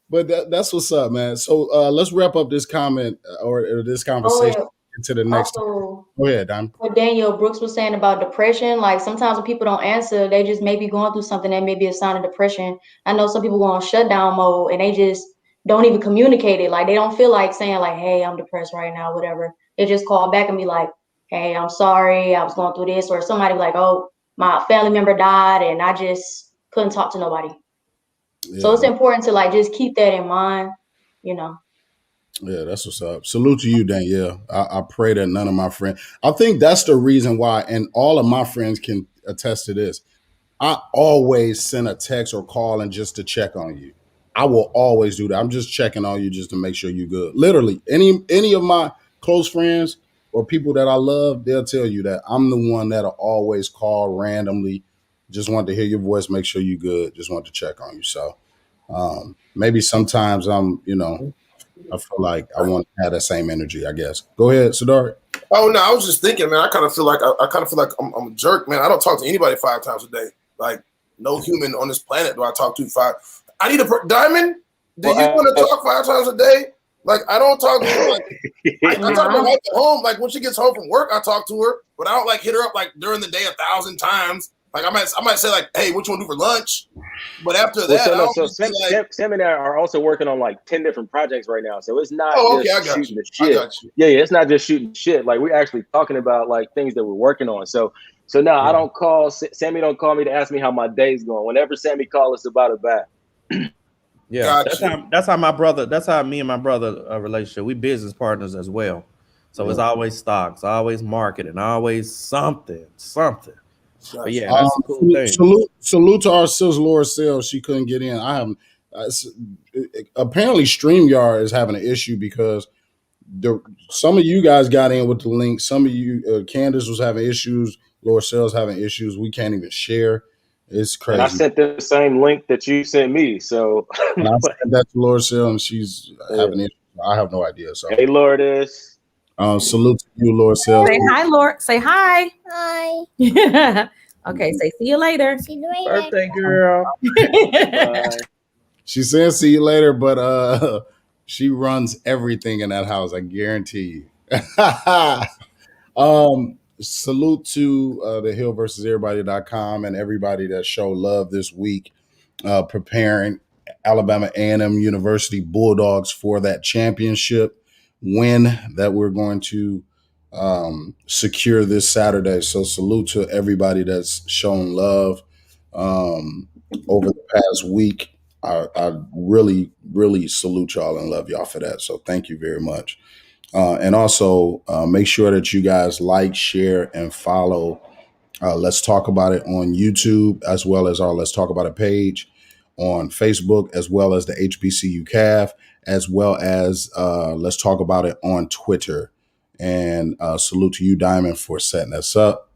Speaker 1: But that's what's up, man. So let's wrap up this comment or this conversation into the next.
Speaker 2: Also,
Speaker 1: go ahead, Don.
Speaker 2: What Daniel Brooks was saying about depression, like sometimes when people don't answer, they just may be going through something that may be a sign of depression. I know some people go on shutdown mode and they just don't even communicate it. Like they don't feel like saying like, "Hey, I'm depressed right now," whatever. They just call back and be like, "Hey, I'm sorry, I was going through this," or somebody like, "Oh, my family member died and I just couldn't talk to nobody." Yeah. So it's important to like just keep that in mind, you know.
Speaker 1: Yeah, that's what's up. Salute to you, Danielle. I pray that none of my friends, I think that's the reason why, and all of my friends can attest to this. I always send a text or call and just to check on you. I will always do that. I'm just checking on you just to make sure you're good. Literally, any of my close friends or people that I love, they'll tell you that I'm the one that'll always call randomly. Just want to hear your voice, make sure you're good. Just want to check on you. So maybe sometimes I'm, I feel like I want to have that same energy, I guess. Go ahead, Sadari.
Speaker 9: Oh no, I was just thinking, man. I kind of feel like I'm a jerk, man. I don't talk to anybody 5 times a day. Like no human on this planet do I talk to 5. I need a Diamond. Do you want to talk 5 times a day? Like I don't talk to her. Like, I talk to my wife at home. Like when she gets home from work, I talk to her, but I don't like hit her up like during the day 1,000 times. Like I might say like, "Hey, what you want to do for lunch?" But after that,
Speaker 6: Sam and I are also working on like 10 different projects right now. So it's not just shooting the shit.
Speaker 9: I got you.
Speaker 6: Yeah, it's not just shooting shit. Like we're actually talking about like things that we're working on. So now I don't call Sammy. Don't call me to ask me how my day's going. Whenever Sammy calls, it's about a bat.
Speaker 7: Yeah, that's how my brother. That's how me and my brother relationship. We business partners as well. So it's always stocks, always marketing, always something. But yeah, that's a cool thing.
Speaker 1: Salute to our sis Laura Sales. She couldn't get in. I haven't. Apparently, StreamYard is having an issue because some of you guys got in with the link. Some of you, Candace was having issues. Laura Sales having issues. We can't even share. It's
Speaker 6: And I
Speaker 1: crazy.
Speaker 6: sent the same link that you sent me. So
Speaker 1: And I sent that to Laura Seal, and she's having it. I have no idea. So
Speaker 6: hey, Lourdes.
Speaker 1: Salute to you, Laura Seal.
Speaker 3: Say hi, Lord. Say hi.
Speaker 8: Hi.
Speaker 3: Okay, say see you later.
Speaker 8: See you later.
Speaker 7: Birthday girl.
Speaker 6: Bye.
Speaker 1: She says see you later, but she runs everything in that house. I guarantee you. Salute to the Hill versus Everybody.com and everybody that showed love this week, preparing Alabama A&M University Bulldogs for that championship win that we're going to secure this Saturday. So salute to everybody that's shown love over the past week. I really, really salute y'all and love y'all for that. So thank you very much. And also make sure that you guys like, share, and follow Let's Talk About It on YouTube, as well as our Let's Talk About It page on Facebook, as well as the HBCU CAF, as well as Let's Talk About It on Twitter. And salute to you, Diamond, for setting us up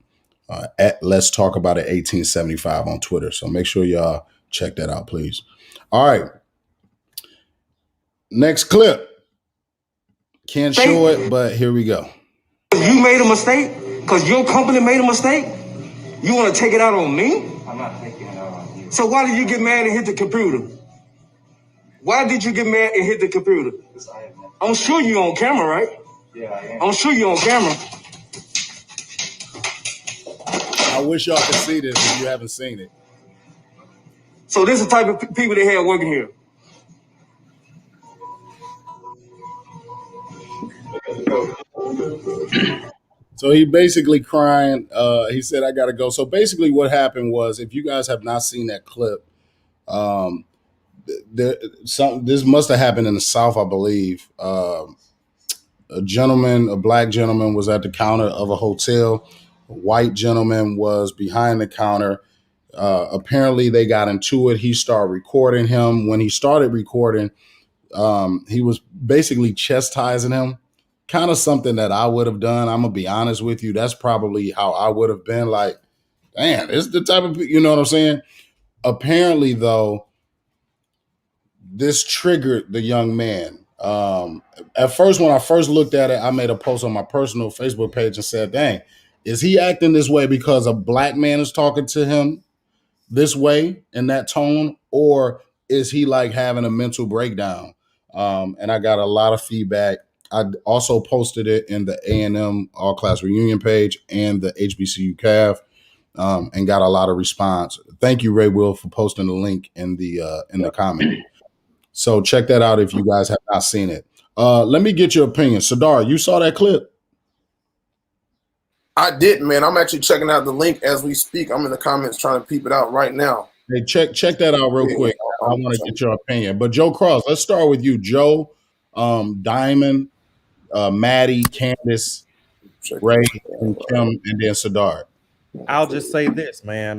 Speaker 1: at Let's Talk About It 1875 on Twitter. So make sure y'all check that out, please. All right. Next clip. Can't show it, but here we go.
Speaker 10: You made a mistake because your company made a mistake. You want to take it out on me? I'm not taking it out on you. So why did you get mad and hit the computer? Why did you get mad and hit the computer? I'm sure you're on camera, right? Yeah, I am. I'm sure you're on camera.
Speaker 1: I wish y'all could see this if you haven't seen it.
Speaker 10: So this is the type of people they have working here.
Speaker 1: So he basically crying. He said, I got to go. So basically what happened was, if you guys have not seen that clip, this must have happened in the South, I believe. A black gentleman was at the counter of a hotel. A white gentleman was behind the counter. Apparently they got into it. He started recording him. When he started recording, he was basically chastising him. Kind of something that I would have done. I'm going to be honest with you. That's probably how I would have been like, damn, this is the type of, you know what I'm saying? Apparently, though, this triggered the young man. At first, when I first looked at it, I made a post on my personal Facebook page and said, dang, is he acting this way because a black man is talking to him this way in that tone? Or is he like having a mental breakdown? And I got a lot of feedback. I also posted it in the A&M All Class Reunion page and the HBCU CAF, and got a lot of response. Thank you, Ray Will, for posting the link in the comment. So check that out if you guys have not seen it. Let me get your opinion. Sadar, you saw that clip?
Speaker 9: I didn't, man. I'm actually checking out the link as we speak. I'm in the comments trying to peep it out right now.
Speaker 1: Hey, check that out real quick. I want to get your opinion. But Joe Cross, let's start with you. Joe, Diamond, Maddie, Candace, Ray, and Kim, and then Sadar.
Speaker 7: I'll just say this, man.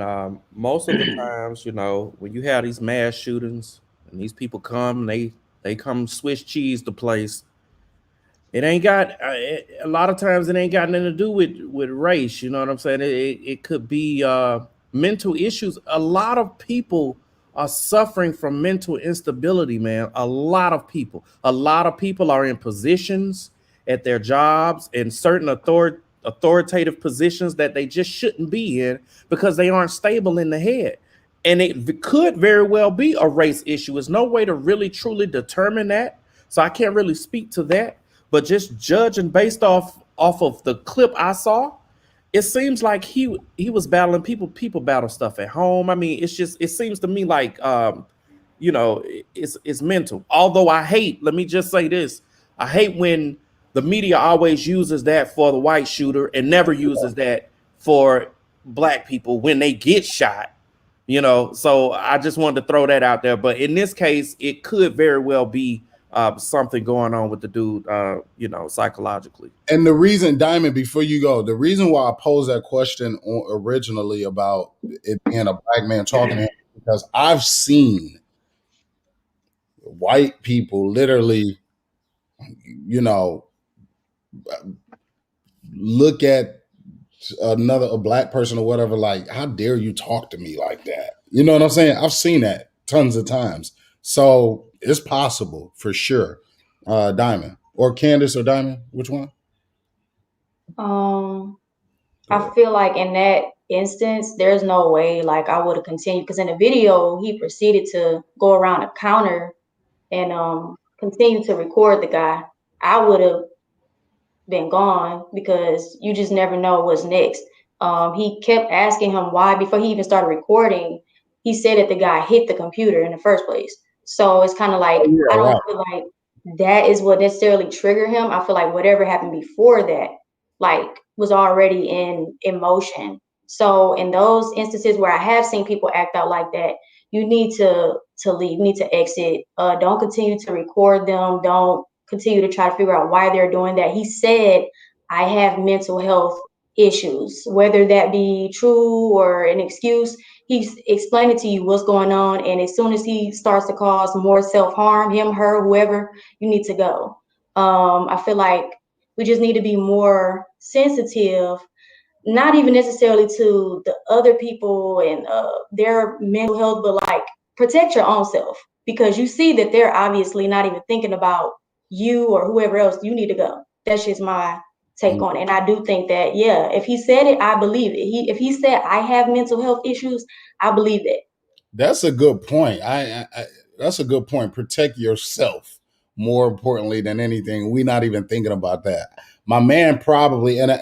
Speaker 7: Most of the times, you know, when you have these mass shootings and these people come, they come Swiss cheese the place. It ain't got a lot of times it ain't got nothing to do with race. You know what I'm saying? It could be mental issues. A lot of people are suffering from mental instability, man. A lot of people are in positions at their jobs in certain authoritative positions that they just shouldn't be in because they aren't stable in the head. And it could very well be a race issue. There's no way to really truly determine that. So I can't really speak to that. But just judging based off of the clip I saw, it seems like he was battling people battle stuff at home. I mean, it seems to me like you know, it's mental. Although let me just say this, I hate when the media always uses that for the white shooter and never uses that for black people when they get shot. You know, so I just wanted to throw that out there. But in this case, it could very well be something going on with the dude, you know, psychologically.
Speaker 1: And the reason, Diamond, before you go, the reason why I posed that question originally about it being a black man talking to him, because I've seen white people literally, you know, look at a black person or whatever, like, how dare you talk to me like that? You know what I'm saying? I've seen that tons of times. So it's possible for sure. Diamond or Candace or Diamond, which one?
Speaker 2: I feel like in that instance, there's no way like I would have continued because in the video he proceeded to go around the counter and continue to record the guy. I would have been gone because you just never know what's next. He kept asking him why before he even started recording. He said that the guy hit the computer in the first place. So it's kind of like I don't feel like that is what necessarily triggered him. I feel like whatever happened before that, like, was already in motion. So in those instances where I have seen people act out like that, you need to leave, you need to exit. Don't continue to record them. Don't continue to try to figure out why they're doing that. He said, I have mental health issues, whether that be true or an excuse. He's explaining to you what's going on. And as soon as he starts to cause more self-harm, him, her, whoever, you need to go. I feel like we just need to be more sensitive, not even necessarily to the other people and their mental health, but like protect your own self because you see that they're obviously not even thinking about you or whoever else. You need to go. That's just my take on it. And I do think that, yeah, if he said it, I believe it. If he said I have mental health issues, I believe it.
Speaker 1: That's a good point. That's a good point. Protect yourself more importantly than anything. We're not even thinking about that. My man probably, and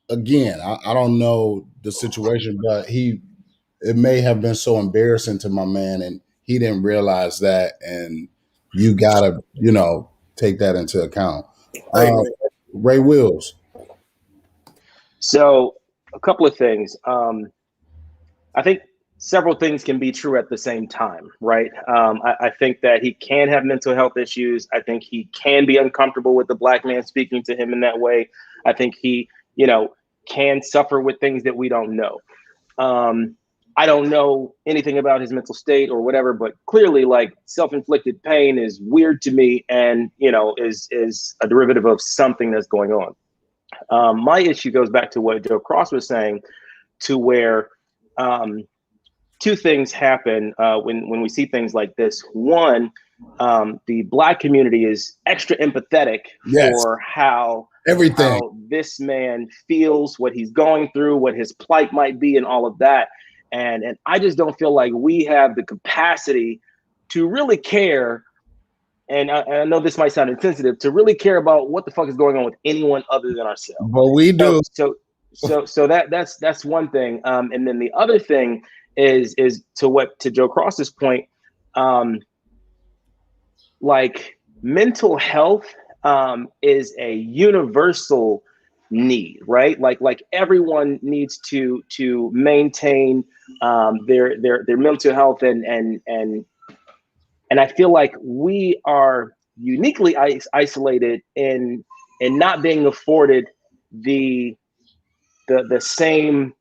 Speaker 1: again, I don't know the situation, but it may have been so embarrassing to my man and he didn't realize that. And you gotta, take that into account. Ray Wills.
Speaker 6: So a couple of things. I think several things can be true at the same time, right? I think that he can have mental health issues. I think he can be uncomfortable with the black man speaking to him in that way. I think he, can suffer with things that we don't know. I don't know anything about his mental state or whatever, but clearly like self-inflicted pain is weird to me and, is a derivative of something that's going on. My issue goes back to what Joe Cross was saying, to where two things happen when we see things like this. One, the black community is extra empathetic for how this man feels, what he's going through, what his plight might be, and all of that. And I just don't feel like we have the capacity to really care. And I know this might sound insensitive, to really care about what the fuck is going on with anyone other than ourselves.
Speaker 1: But we do.
Speaker 6: So that's one thing. And then the other thing is to Joe Cross's point, like mental health is a universal need, right? Like everyone needs to maintain their mental health and I feel like we are uniquely isolated in not being afforded the same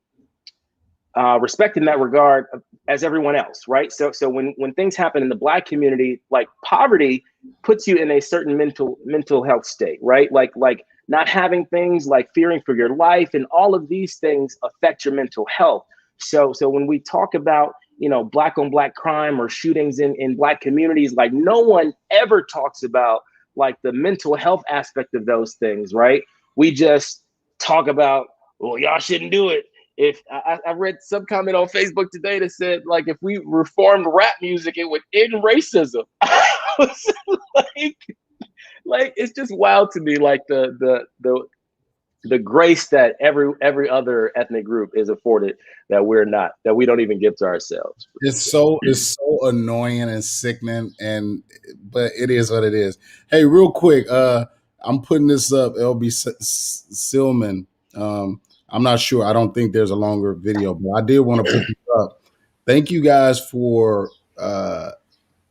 Speaker 6: respect in that regard as everyone else, right? So when things happen in the black community, like poverty puts you in a certain mental health state, right? Like not having things, like fearing for your life, and all of these things affect your mental health. So when we talk about black on black crime or shootings in black communities, like no one ever talks about like the mental health aspect of those things, right? We just talk about, well, y'all shouldn't do it. If I read some comment on Facebook today that said, like, if we reformed rap music, it would end racism. I was like, it's just wild to me, like the grace that every other ethnic group is afforded that we're not, that we don't even give to ourselves.
Speaker 1: It's so annoying and sickening, but it is what it is. Hey, real quick, I'm putting this up. LB Silman. I'm not sure. I don't think there's a longer video, but I did want to put this up. Thank you guys for the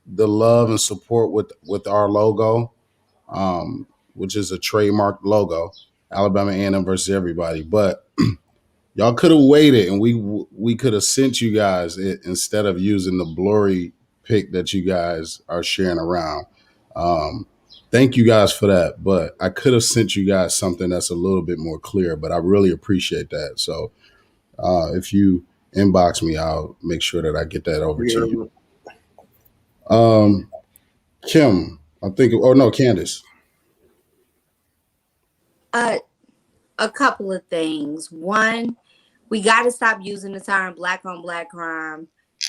Speaker 1: love and support with our logo, which is a trademark logo, Alabama A&M versus everybody. But y'all could have waited, and we could have sent you guys it instead of using the blurry pic that you guys are sharing around. Thank you guys for that, but I could have sent you guys something that's a little bit more clear, but I really appreciate that. So if you inbox me. I'll make sure that I get that over to you. Kim, I'm thinking. Oh no, Candace.
Speaker 4: A couple of things. One, we got to stop using the term black on black crime.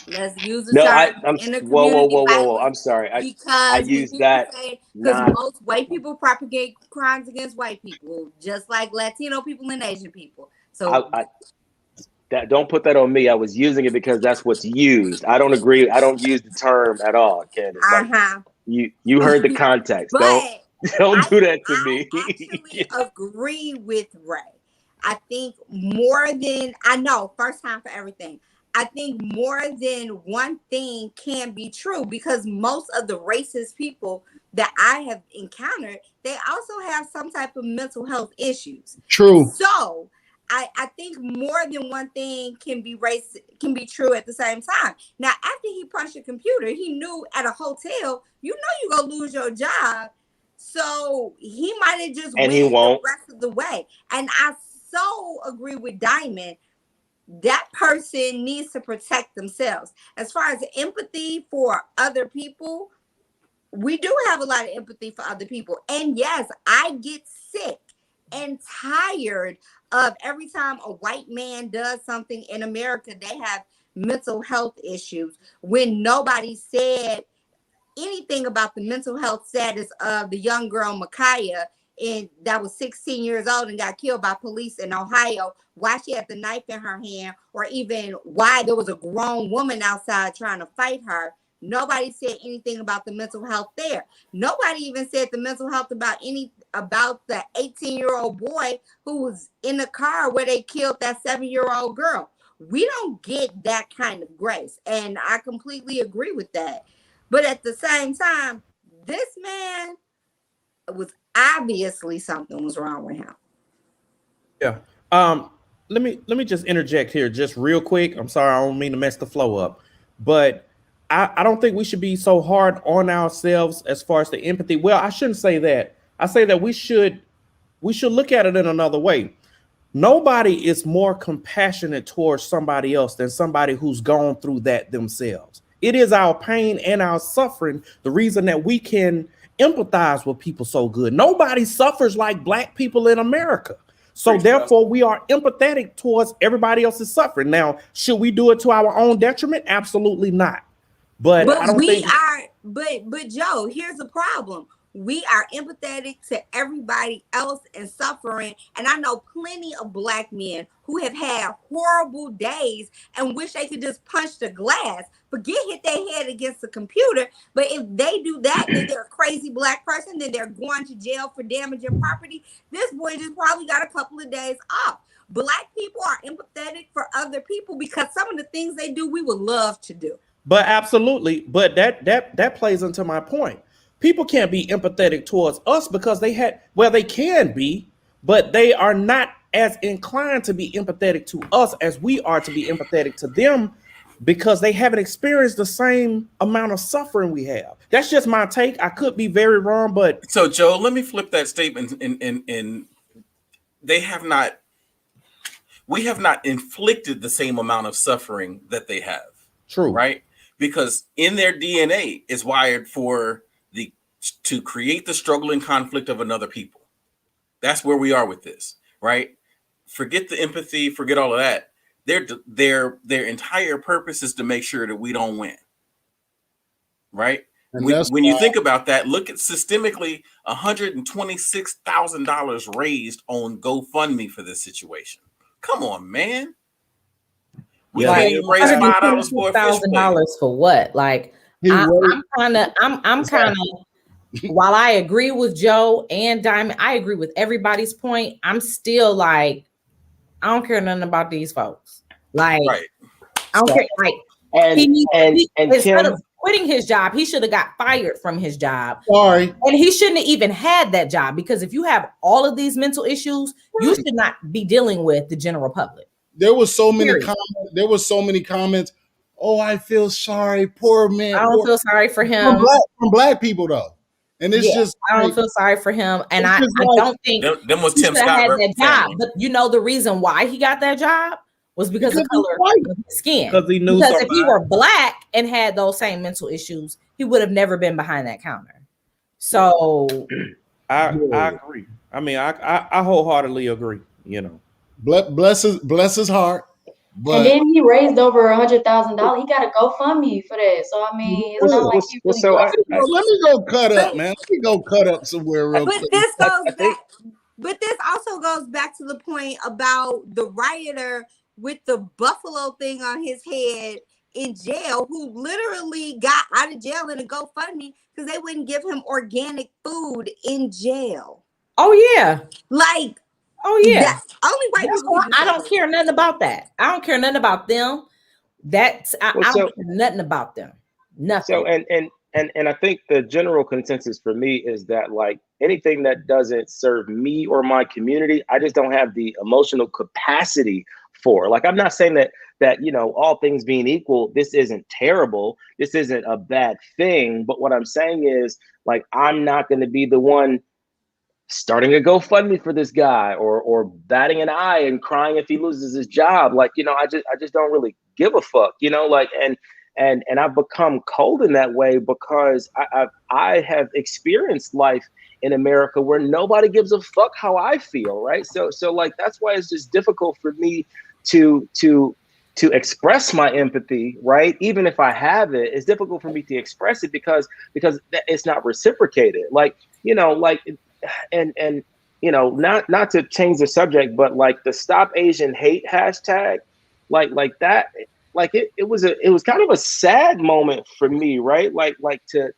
Speaker 4: Let's use the term
Speaker 6: I'm
Speaker 4: in the
Speaker 6: whoa.
Speaker 4: community
Speaker 6: Whoa. I'm sorry. I
Speaker 4: because
Speaker 6: used that
Speaker 4: because
Speaker 6: not.
Speaker 4: most white people propagate crimes against white people, just like Latino people and Asian people. So
Speaker 6: That don't put that on me. I was using it because that's what's used. I don't agree. I don't use the term at all, Candace. Like you heard the context. Don't do that to me.
Speaker 4: I actually agree with Ray. I think more than I know, first time for everything. I think more than one thing can be true because most of the racist people that I have encountered, they also have some type of mental health issues.
Speaker 1: True.
Speaker 4: So I think more than one thing can be true at the same time. Now, after he punched a computer, he knew at a hotel, you're gonna lose your job. So he might have just went the rest of the way. And I so agree with Diamond. That person needs to protect themselves. As far as empathy for other people, we do have a lot of empathy for other people. And yes, I get sick and tired of every time a white man does something in America, they have mental health issues when nobody said anything about the mental health status of the young girl Micaiah that was 16 years old and got killed by police in Ohio, why she had the knife in her hand, or even why there was a grown woman outside trying to fight her. Nobody said anything about the mental health there. Nobody even said the mental health about the 18-year-old boy who was in the car where they killed that 7-year-old girl. We don't get that kind of grace. And I completely agree with that. But at the same time, this man was obviously something was wrong with him.
Speaker 7: Yeah. Let me just interject here just real quick. I'm sorry, I don't mean to mess the flow up, but I don't think we should be so hard on ourselves as far as the empathy. Well, I shouldn't say that. I say that we should look at it in another way. Nobody is more compassionate towards somebody else than somebody who's gone through that themselves. It is our pain and our suffering the reason that we can empathize with people so good. Nobody suffers like Black people in America. So therefore, we are empathetic towards everybody else's suffering. Now, should we do it to our own detriment? Absolutely not. But I don't think
Speaker 4: but Joe, here's the problem. We are empathetic to everybody else and suffering. And I know plenty of Black men who have had horrible days and wish they could just punch the glass, forget hit their head against the computer. But if they do that, then they're a crazy Black person, then they're going to jail for damaging property. This boy just probably got a couple of days off. Black people are empathetic for other people because some of the things they do, we would love to do.
Speaker 7: But absolutely. But that plays into my point. People can't be empathetic towards us because they can be, but they are not as inclined to be empathetic to us as we are to be empathetic to them because they haven't experienced the same amount of suffering we have. That's just my take. I could be very wrong, but
Speaker 5: so Joe, let me flip that statement. In we have not inflicted the same amount of suffering that they have.
Speaker 7: True,
Speaker 5: right? Because in their DNA is wired to create the struggle and conflict of another people. That's where we are with this, right? Forget the empathy, forget all of that. Their entire purpose is to make sure that we don't win, right? When you think about that, look at systemically $126,000 raised on GoFundMe for this situation. Come on, man. We can't even raise $5 for
Speaker 3: $126,000 for what? Like, I'm kind of. While I agree with Joe and Diamond, I agree with everybody's point. I'm still like, I don't care nothing about these folks. Like, right. I don't care. Like, instead of quitting his job, he should have got fired from his job.
Speaker 1: Sorry.
Speaker 3: And he shouldn't have even had that job because if you have all of these mental issues, you should not be dealing with the general public.
Speaker 1: There was so many comments. There was so many comments. Oh, I feel sorry, poor man.
Speaker 3: I don't feel sorry for him.
Speaker 1: From black people though. And it's just
Speaker 3: I don't feel sorry for him. And I don't think
Speaker 5: them was Tim Scott
Speaker 3: had that job. But you know the reason why he got that job was because of color of his skin.
Speaker 7: Because he knew
Speaker 3: Because if he were black and had those same mental issues, he would have never been behind that counter. So
Speaker 7: I agree. I mean, I wholeheartedly agree. You know,
Speaker 1: bless his heart. But
Speaker 2: and then he raised over $100,000. He got a GoFundMe for that. So I mean, it's not like he really.
Speaker 1: Let me go cut up, man. Let me go cut up somewhere real quick.
Speaker 4: This goes back. But this also goes back to the point about the rioter with the buffalo thing on his head in jail, who literally got out of jail in a GoFundMe because they wouldn't give him organic food in jail.
Speaker 3: Oh yeah,
Speaker 4: like
Speaker 3: yeah.
Speaker 4: Only white people.
Speaker 3: I don't care nothing about that. I don't care nothing about them. I don't care nothing about them. Nothing.
Speaker 6: So and I think the general consensus for me is that like anything that doesn't serve me or my community, I just don't have the emotional capacity for. Like, I'm not saying that you know, all things being equal, this isn't terrible, this isn't a bad thing, but what I'm saying is like I'm not going to be the one starting a GoFundMe for this guy or batting an eye and crying if he loses his job. Like, you know, I just don't really give a fuck, you know, like, and I've become cold in that way because I have experienced life in America where nobody gives a fuck how I feel, right? So like that's why it's just difficult for me to express my empathy, right? Even if I have it, it's difficult for me to express it because it's not reciprocated. Like, you know, like, and you know, not to change the subject, but like the Stop Asian Hate hashtag, like that. Like it was kind of a sad moment for me, right? Like to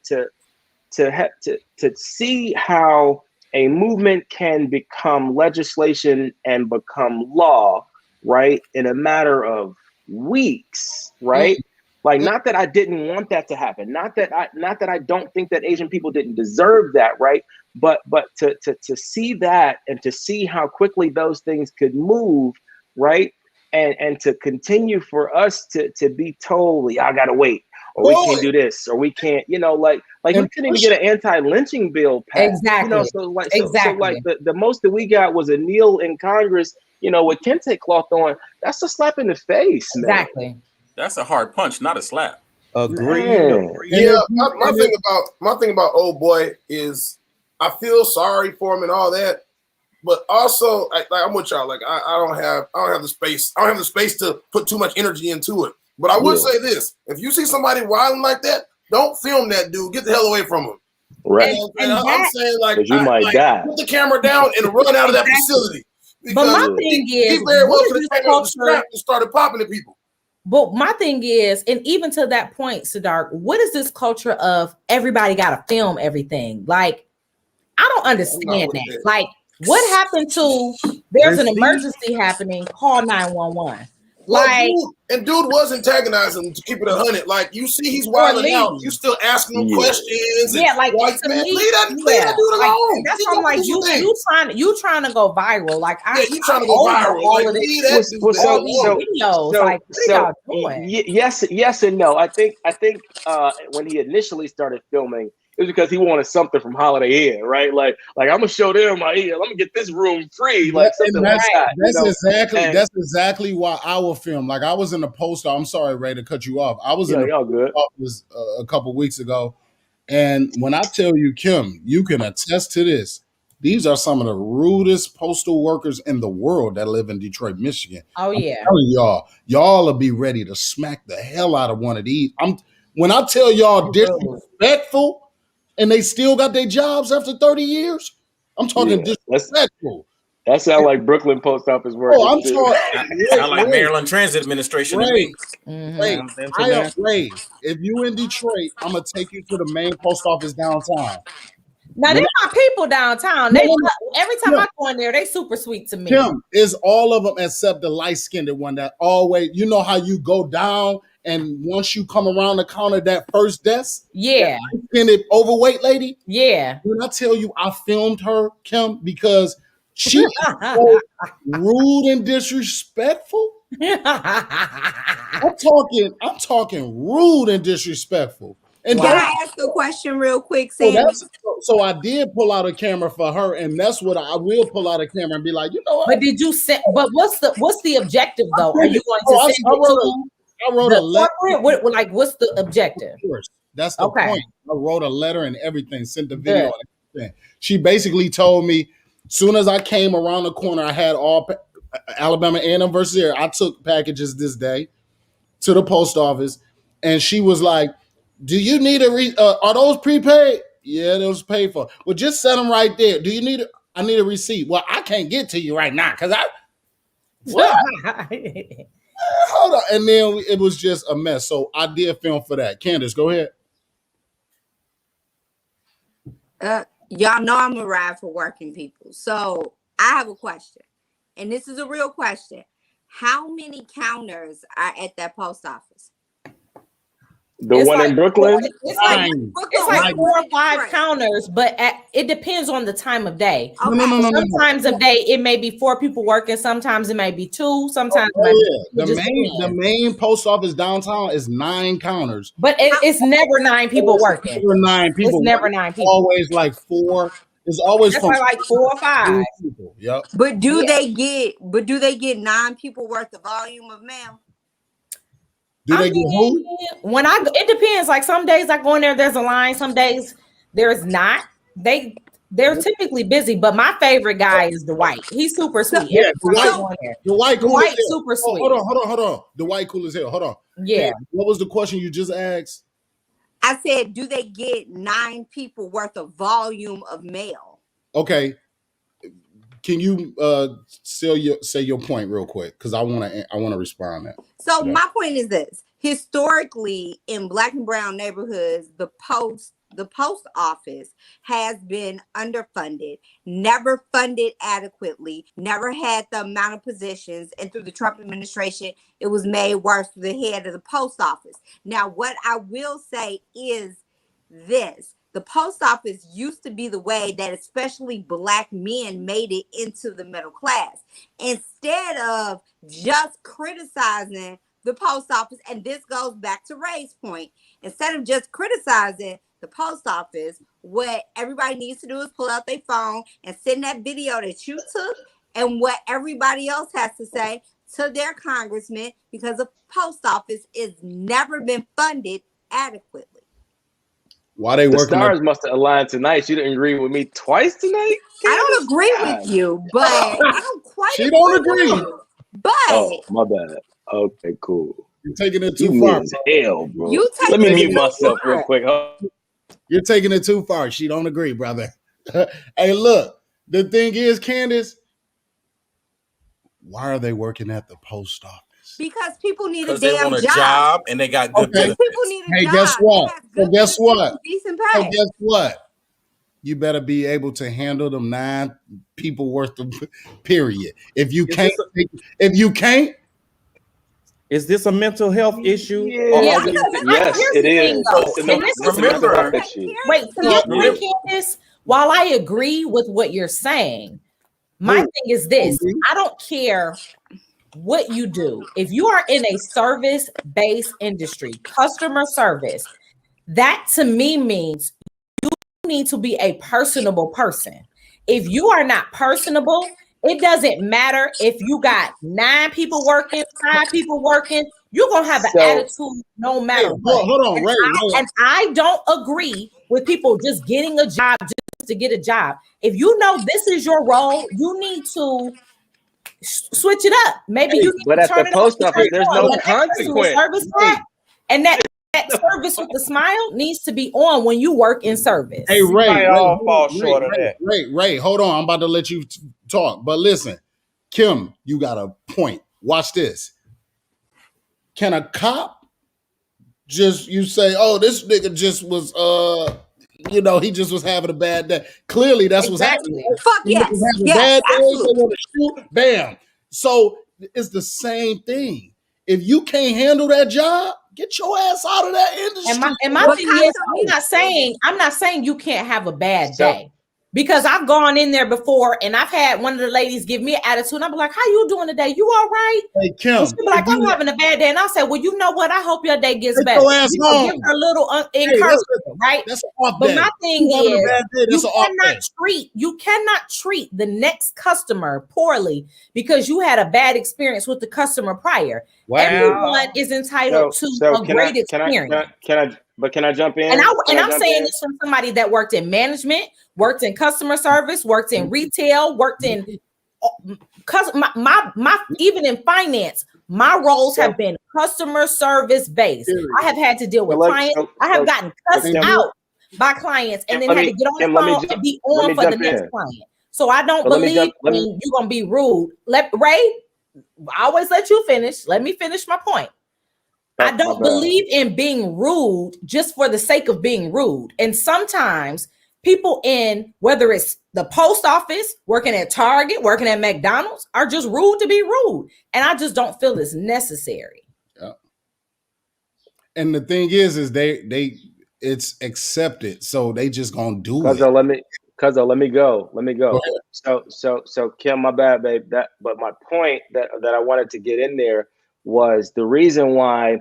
Speaker 6: see how a movement can become legislation and become law, right, in a matter of weeks, right? Like, not that I didn't want that to happen, not that I don't think that Asian people didn't deserve that, right? But to see that and to see how quickly those things could move, right? And to continue for us to be told, y'all gotta wait, or we can't do this, or we can't, you know, like we couldn't even get an anti-lynching bill passed.
Speaker 3: Exactly.
Speaker 6: You know, so like the most that we got was a kneel in Congress, you know, with kente cloth on. That's a slap in the face, man.
Speaker 3: Exactly.
Speaker 5: That's a hard punch, not a slap.
Speaker 7: Agreed.
Speaker 9: Yeah, my thing about old boy is I feel sorry for him and all that. But also, I'm with y'all. Like, I don't have the space. I don't have the space to put too much energy into it. But I would say this: if you see somebody wilding like that, don't film that dude. Get the hell away from him.
Speaker 6: Right.
Speaker 9: And I'm saying, like,
Speaker 6: you might die.
Speaker 9: Put the camera down and run out of that facility.
Speaker 3: But my thing is,
Speaker 9: he very well could have taken up the strap and started popping at people.
Speaker 3: But my thing is, and even to that point, Siddharth, what is this culture of everybody got to film everything? Like, I don't understand that. Like, what happened to there's an emergency happening, call 911. Like,
Speaker 9: dude was antagonizing to keep it 100. Like, you see, he's wilding out. You still asking him questions.
Speaker 3: Yeah, like,
Speaker 9: man, leave that dude alone.
Speaker 3: That's why I'm like, you trying to go viral. Like,
Speaker 9: you trying to go viral.
Speaker 3: All of this, all these videos. Like, what are y'all doing?
Speaker 6: Yes and no. I think when he initially started filming, it was because he wanted something from Holiday Inn, right? Like I'm gonna show them my ear. Let me get this room free, like something like that.
Speaker 1: That's exactly why I will film. Like, I was in the post. I'm sorry, Ray, to cut you off. I was in the office a couple weeks ago, and when I tell you, Kim, you can attest to this. These are some of the rudest postal workers in the world that live in Detroit, Michigan.
Speaker 3: Oh yeah,
Speaker 1: I'm telling y'all will be ready to smack the hell out of one of these. When I tell y'all disrespectful. And they still got their jobs after 30 years? I'm talking disrespectful.
Speaker 6: That sounds like Brooklyn post office work.
Speaker 1: Oh, I'm talking.
Speaker 5: Sound like Maryland Transit Administration.
Speaker 1: Ray, if you in Detroit, I'm going to take you to the main post office downtown.
Speaker 3: Now, they're my people downtown. Every time I go in there, they super sweet to me.
Speaker 1: Kim, is all of them except the light-skinned one that always, you know how you go down and once you come around the counter, that first desk,
Speaker 3: yeah,
Speaker 1: that overweight lady,
Speaker 3: yeah.
Speaker 1: When I tell you, I filmed her, Kim, because she so rude and disrespectful. I'm talking rude and disrespectful. And
Speaker 4: Can I ask a question real quick, Sammy?
Speaker 1: So I did pull out a camera for her, and that's what I will pull out a camera and be like, you know what?
Speaker 3: But did you send? But what's the objective though? Are you going to send it to?
Speaker 1: I wrote a letter.
Speaker 3: Like, what's the objective?
Speaker 1: Of course, that's the point. I wrote a letter and everything, sent the video and everything. She basically told me, soon as I came around the corner, I had all Alabama A&M versus here. I took packages this day to the post office, and she was like, "Do you need are those prepaid? Yeah, those paid for. Well, just set them right there. Do you need I need a receipt. Well, I can't get to you right now because what? Hold on. And then it was just a mess. So I did film for that. Candace, go ahead.
Speaker 4: Y'all know I'm a ride for working people. So I have a question. And this is a real question. How many counters are at that post office?
Speaker 6: The one in Brooklyn?
Speaker 3: It's like 4 or 5 counters, but it depends on the time of day.
Speaker 4: Okay.
Speaker 3: Sometimes of day it may be 4 people working, sometimes it may be 2, sometimes
Speaker 1: the main post office downtown is 9 counters.
Speaker 3: But it's never 9 people working.
Speaker 1: Never 9 people.
Speaker 3: It's never 9 people.
Speaker 1: Always like 4. It's always
Speaker 3: like 4 or 5
Speaker 1: people. Yep.
Speaker 4: But do they get 9 people worth of volume of mail?
Speaker 1: Do they get who?
Speaker 3: It depends. Like some days I go in there, there's a line. Some days there's not. They're typically busy, but my favorite guy is Dwight. He's super sweet.
Speaker 1: Yeah, Dwight
Speaker 3: super sweet.
Speaker 1: Hold on. Dwight cool as hell. Hold on.
Speaker 3: Yeah.
Speaker 1: What was the question you just asked?
Speaker 4: I said, do they get 9 people worth of volume of mail?
Speaker 1: Okay. Can you say your point real quick? Because I want to respond to that.
Speaker 4: So my point is this: historically, in Black and brown neighborhoods, the post office has been underfunded, never funded adequately, never had the amount of positions, and through the Trump administration, it was made worse for the head of the post office. Now, what I will say is this. The post office used to be the way that especially Black men made it into the middle class. Instead of just criticizing the post office, and this goes back to Ray's point, instead of just criticizing the post office, what everybody needs to do is pull out their phone and send that video that you took and what everybody else has to say to their congressman, because the post office is never been funded adequately.
Speaker 1: Why they
Speaker 6: the
Speaker 1: working?
Speaker 6: Stars must have aligned tonight. You didn't agree with me twice tonight.
Speaker 4: I don't agree with you, but I don't quite.
Speaker 1: She don't agree.
Speaker 4: But
Speaker 6: my bad. Okay, cool.
Speaker 1: You're taking it too far.
Speaker 6: Hell, bro. Let me mute myself real quick.
Speaker 1: You're taking it too far. She don't agree, brother. Hey, look. The thing is, Candace, why are they working at the post office?
Speaker 4: Because people need a
Speaker 5: they
Speaker 4: damn
Speaker 5: want a job and they got good benefits.
Speaker 4: People need a job.
Speaker 1: Guess what? Guess what?
Speaker 4: Decent pay.
Speaker 1: Guess what? You better be able to handle them 9 people worth of period. If you can't,
Speaker 7: is this a mental health issue?
Speaker 6: Yes, it is.
Speaker 3: Remember, Candace, while I agree with what you're saying, my thing is this: I don't care what you do. If you are in a service-based industry, customer service, that to me means you need to be a personable person. If you are not personable, it doesn't matter if you got 9 people working, 5 people working, you're going to have an attitude no matter what.
Speaker 1: Hold on, Ray.
Speaker 3: And I don't agree with people just getting a job just to get a job. If you know this is your role, you need to switch it up. Maybe you need
Speaker 6: but
Speaker 3: to
Speaker 6: at
Speaker 3: turn
Speaker 6: the
Speaker 3: it
Speaker 6: post
Speaker 3: on,
Speaker 6: office, there's no consequence.
Speaker 3: And that service with the smile needs to be on when you work in service.
Speaker 1: Hey, Ray,
Speaker 7: all fall short of that.
Speaker 1: Ray, hold on. I'm about to let you talk. But listen, Kim, you got a point. Watch this. Can a cop you say, oh, this nigga just was he just was having a bad day. Clearly, that's what's happening.
Speaker 4: Fuck yes. Yes, absolutely.
Speaker 1: Bam. So it's the same thing. If you can't handle that job, get your ass out of that industry.
Speaker 3: And my thing is, I'm not saying you can't have a bad day, Because I've gone in there before and I've had one of the ladies give me an attitude. And I'm like, how you doing today? You all right?
Speaker 1: Hey, Kim.
Speaker 3: And she'll be like, I'm having a bad day. And I'll say, well, you know what? I hope your day gets
Speaker 1: Take
Speaker 3: better.
Speaker 1: your ass home.
Speaker 3: Give her a little encouragement, right?
Speaker 1: That's an off
Speaker 3: But
Speaker 1: day.
Speaker 3: my thing
Speaker 1: You having a
Speaker 3: is,
Speaker 1: bad day, that's an off day.
Speaker 3: you cannot treat the next customer poorly because you had a bad experience with the customer prior.
Speaker 7: Wow.
Speaker 3: Everyone is entitled to a great experience.
Speaker 6: Can I jump in?
Speaker 3: And I'm saying this from somebody that worked in management, worked in customer service, worked in retail, worked in my even in finance. My roles have been customer service based. I have had to deal with clients. I have gotten cussed out by clients and then had to get on the phone and be on for the next client. So I don't believe you're gonna be rude. Ray, I always let you finish. Let me finish my point. I don't believe in being rude just for the sake of being rude. And sometimes people in, whether it's the post office, working at Target, working at McDonald's, are just rude to be rude. And I just don't feel it's necessary.
Speaker 1: Yeah. And the thing is it's accepted. So they just gonna do it.
Speaker 6: Let me go. So Kim, my bad, babe. But my point that I wanted to get in there was the reason why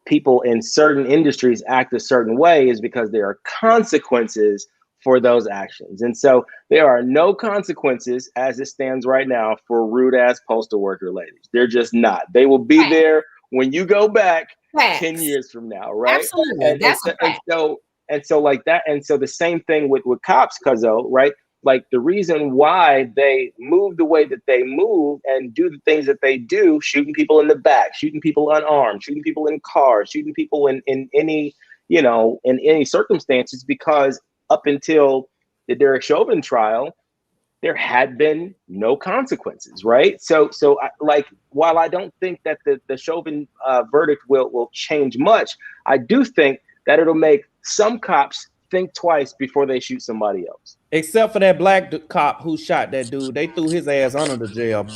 Speaker 6: people in certain industries act a certain way is because there are consequences for those actions. And so there are no consequences as it stands right now for rude ass postal worker ladies. They're just not. They will be there when you go back 10 years from now, right?
Speaker 3: Absolutely.
Speaker 6: And so like that. And so the same thing with cops, Cuzzo, right? Like the reason why they move the way that they move and do the things that they do, shooting people in the back, shooting people unarmed, shooting people in cars, shooting people in any, in any circumstances, because up until the Derek Chauvin trial, there had been no consequences, right? So while I don't think that the Chauvin verdict will change much, I do think that it'll make some cops think twice before they shoot somebody else.
Speaker 7: Except for that black cop who shot that dude. They threw his ass under the jail.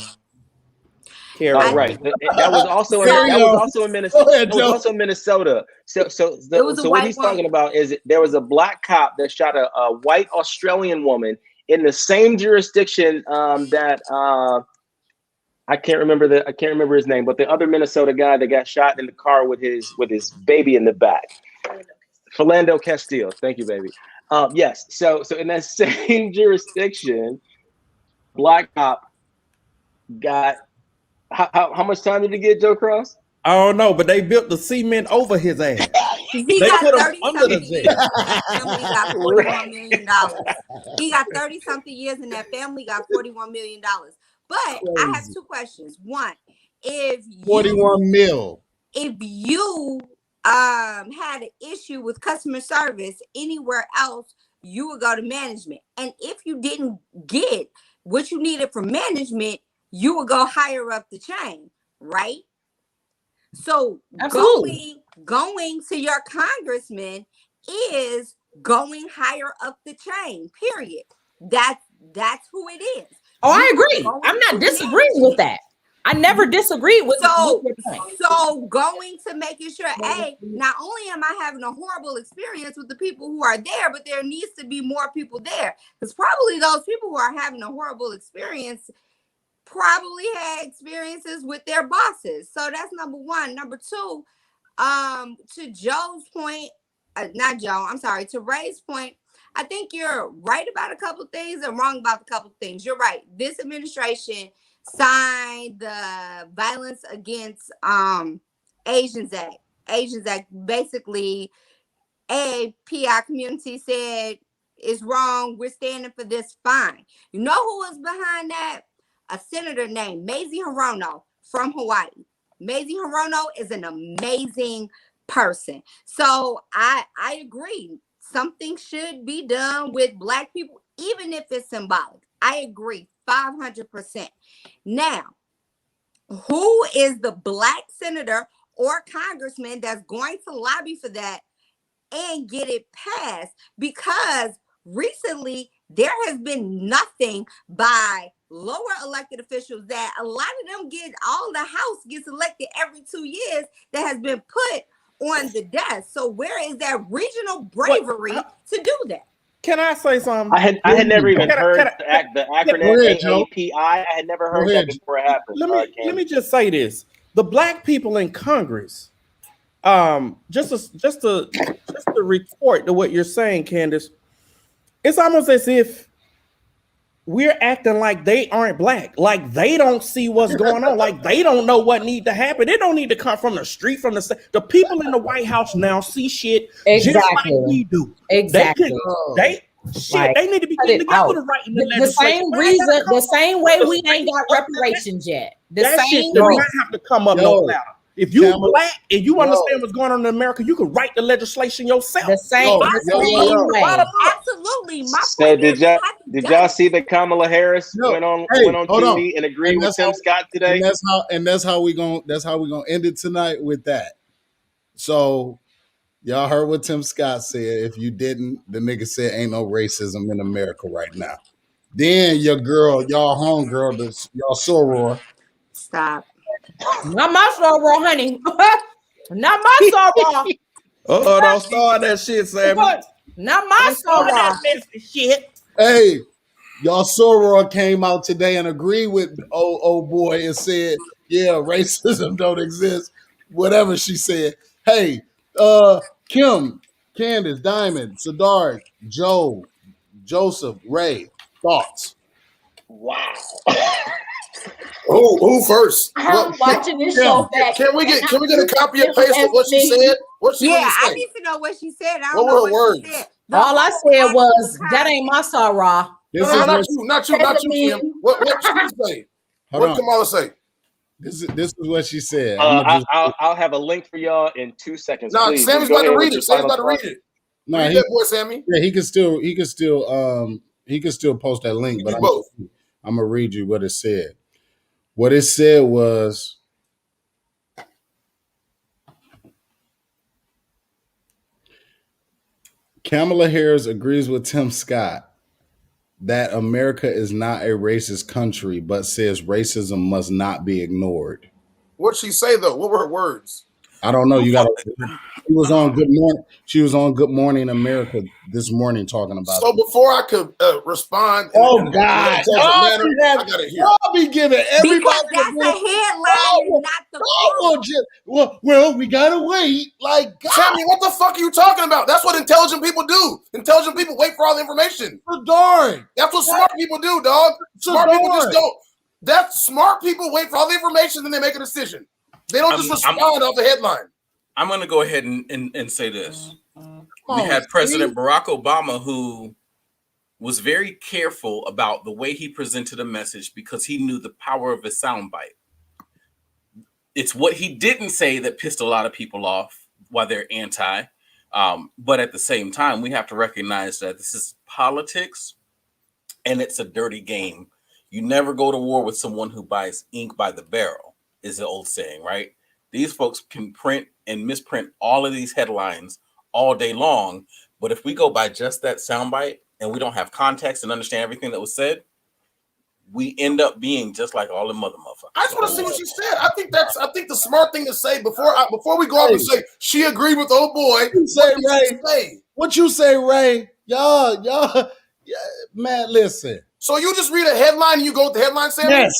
Speaker 6: Right. That was also in Minnesota. That was also in Minnesota. So what he's talking about is there was a black cop that shot a white Australian woman in the same jurisdiction that I can't remember his name, but the other Minnesota guy that got shot in the car with his baby in the back. Philando Castile. Thank you, baby. Yes. So in that same jurisdiction, black cop got how much time did he get, Joe Cross?
Speaker 7: I don't know, but they built the cement over his ass. They put him under the jail.
Speaker 4: Family got $41 million. He got 30-something years, and that family got $41 million. But I have two questions. One, if
Speaker 1: 41 mil.
Speaker 4: If you had an issue with customer service anywhere else, you would go to management. And if you didn't get what you needed from management, you would go higher up the chain, right? So going to your congressman is going higher up the chain, period. That's who it is.
Speaker 3: Oh, I agree. I'm not disagreeing with that. I never disagreed with
Speaker 4: so going to making sure, not only am I having a horrible experience with the people who are there, but there needs to be more people there, because probably those people who are having a horrible experience probably had experiences with their bosses. So that's number one. Number two, to Joe's point, to Ray's point, I think you're right about a couple of things and wrong about a couple of things. You're right. This administration signed the Violence Against Asians Act. Basically, PI community said it's wrong. We're standing for this. Fine. You know who was behind that? A senator named Mazie Hirono from Hawaii. Mazie Hirono is an amazing person. So I agree. Something should be done with Black people, even if it's symbolic. I agree 500%. Now, who is the Black senator or congressman that's going to lobby for that and get it passed? Because recently there has been nothing by lower elected officials that a lot of them all the House gets elected every 2 years that has been put on the desk. So where is that regional bravery to do that?
Speaker 7: Can I say something?
Speaker 6: I had never even heard
Speaker 7: can I-
Speaker 6: the acronym
Speaker 1: ahead, Joe.
Speaker 6: AAPI. I had never heard that before it happened.
Speaker 7: Let me just say this: the black people in Congress, just to report to what you're saying, Candace, it's almost as if we're acting like they aren't black, like they don't see what's going on, like they don't know what need to happen. It don't need to come from the street, from the people in the White House now see shit just like we do.
Speaker 3: Exactly.
Speaker 7: They need to be getting together to write in
Speaker 3: the same reason, the same way we ain't got reparations yet.
Speaker 7: That shit does not have to come up no louder. If you black and you understand what's going on in America, you can write the legislation yourself.
Speaker 3: The same way.
Speaker 4: Absolutely. My
Speaker 6: so did y'all see that Kamala Harris went on TV and agreed with Tim Scott today?
Speaker 1: And that's how we gonna end it tonight with that. So y'all heard what Tim Scott said. If you didn't, the nigga said ain't no racism in America right now. Then your girl, y'all homegirl, y'all soror.
Speaker 4: Stop.
Speaker 3: Not my soror, honey. Not my soror.
Speaker 7: Don't start that shit, Sammy.
Speaker 3: Not my soror.
Speaker 7: That messy shit.
Speaker 1: Hey, y'all soror came out today and agreed with old boy and said, yeah, racism don't exist. Whatever she said. Hey, Kim, Candace, Diamond, Sadar, Joe, Joseph, Ray, thoughts?
Speaker 6: Wow.
Speaker 9: Who first?
Speaker 2: I'm watching this show back.
Speaker 9: Can we get a copy and paste of what she said? What she
Speaker 4: Yeah,
Speaker 9: say?
Speaker 4: I need to know what she said. I
Speaker 9: What
Speaker 4: don't know
Speaker 9: were her
Speaker 4: what she
Speaker 9: words?
Speaker 4: said.
Speaker 3: All I said was that ain't my soror.
Speaker 9: No, not you, Kim. What did she say? What did Kamala say?
Speaker 1: This is what she said.
Speaker 6: I'll have a link for y'all in 2 seconds.
Speaker 9: No,
Speaker 6: please.
Speaker 9: Sammy's about to read it. Sammy's about to read it.
Speaker 1: No,
Speaker 9: read that boy, Sammy.
Speaker 1: Yeah, he can still post that link, but I'm gonna read you what it said. What it said was, Kamala Harris agrees with Tim Scott that America is not a racist country, but says racism must not be ignored.
Speaker 9: What'd she say though? What were her words?
Speaker 1: I don't know. She was on Good Morning. She was on Good Morning America this morning talking about
Speaker 9: So
Speaker 1: it.
Speaker 9: before I could respond,
Speaker 1: God,
Speaker 9: I gotta hear.
Speaker 1: I'll be giving everybody
Speaker 4: because that's the headline and not the
Speaker 1: well, we gotta wait. Like, God.
Speaker 9: Sammy, what the fuck are you talking about? That's what intelligent people do. Intelligent people wait for all the information.
Speaker 1: Darn.
Speaker 9: That's what smart people do, dog. Smart people just don't. That's smart people wait for all the information, then they make a decision. They don't just respond off the headline.
Speaker 5: I'm going to go ahead and say this. We had President Barack Obama, who was very careful about the way he presented a message because he knew the power of his soundbite. It's what he didn't say that pissed a lot of people off while they're anti. But at the same time, we have to recognize that this is politics and it's a dirty game. You never go to war with someone who buys ink by the barrel, is the old saying, right? These folks can print and misprint all of these headlines all day long. But if we go by just that soundbite and we don't have context and understand everything that was said, we end up being just like all the motherfuckers.
Speaker 9: I just want to see what she said. I think the smart thing to say before we go off and say she agreed with old boy.
Speaker 1: What you say, Ray? Y'all, man, listen.
Speaker 9: So you just read a headline and you go with the headline, Sam?
Speaker 1: Yes.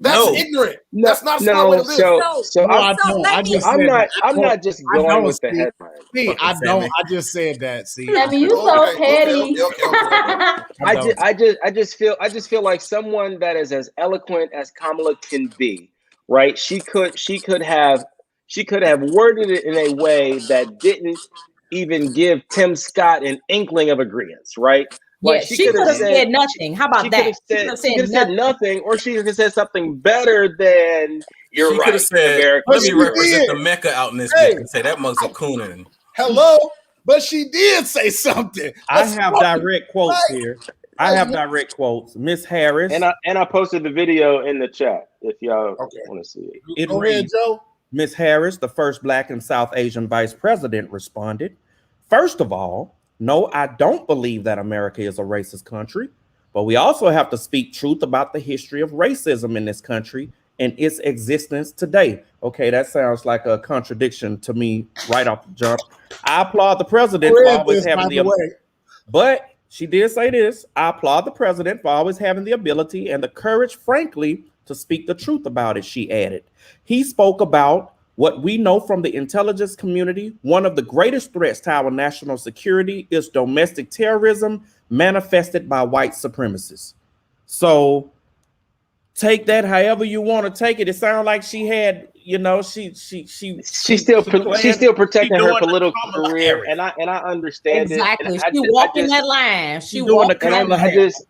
Speaker 9: That's ignorant. That's not a smart way to live.
Speaker 6: I'm not just going with the headline.
Speaker 1: See, I just said that. See,
Speaker 2: Sammy, you so petty.
Speaker 6: I just feel like someone that is as eloquent as Kamala can be, right? She could have worded it in a way that didn't even give Tim Scott an inkling of agreement, right?
Speaker 3: Like she could have said nothing. How about that?
Speaker 6: She could have said nothing, or she could have said something better than you're right.
Speaker 5: Could have said, let me represent the Mecca out in this bitch and say that mug's a coonin.
Speaker 1: Hello, but she did say something.
Speaker 7: I have direct quotes here. I have direct quotes. Miss Harris.
Speaker 6: And I posted the video in the chat if y'all want to see it.
Speaker 1: Go ahead, Joe.
Speaker 7: Miss Harris, the first Black and South Asian vice president, responded, "First of all, no, I don't believe that America is a racist country, but we also have to speak truth about the history of racism in this country and its existence today." Okay, that sounds like a contradiction to me right off the jump. I applaud the president for always having but She did say this: I applaud the president for always having the ability and the courage, frankly, to speak the truth about it, she added. He spoke about what we know from the intelligence community. One of the greatest threats to our national security is domestic terrorism manifested by white supremacists. So take that however you want to take it. It sounded like she had, she's
Speaker 6: still protecting her political career, and I understand
Speaker 3: exactly.
Speaker 6: it.
Speaker 3: She walking that line. She
Speaker 7: doing the
Speaker 3: walking that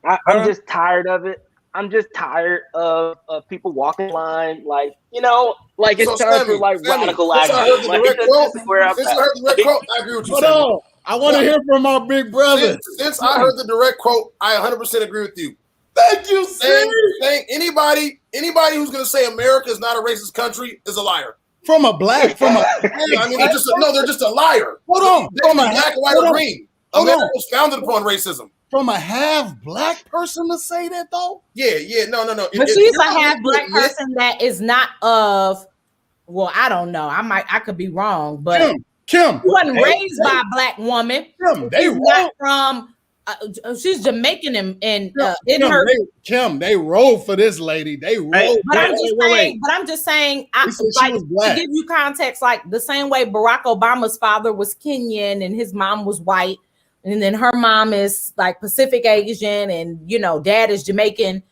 Speaker 7: Kamala.
Speaker 6: I'm just tired of it. I'm just tired of people walking the line, like like it's time for radical action.
Speaker 9: Since I heard the direct quote, I agree with you.
Speaker 1: Hold on, I want to hear from my big brother.
Speaker 9: Since I heard the direct quote, I 100% agree with you.
Speaker 1: Thank you, Steve.
Speaker 9: Anybody who's going to say America is not a racist country is a liar.
Speaker 1: I mean, they're just a liar.
Speaker 9: Hold on, from a black, white, or green. America was founded upon racism.
Speaker 1: From a half black person to say that, though?
Speaker 9: Yeah, no.
Speaker 3: But she's a half black person that is not of. Well, I don't know. I could be wrong, but
Speaker 1: Kim
Speaker 3: she wasn't raised by a black woman. She's not from. She's Jamaican and in her.
Speaker 1: They rolled for this lady. They rolled.
Speaker 3: But I'm just saying. To give you context, like the same way Barack Obama's father was Kenyan and his mom was white, and then her mom is like Pacific Asian, and dad is Jamaican.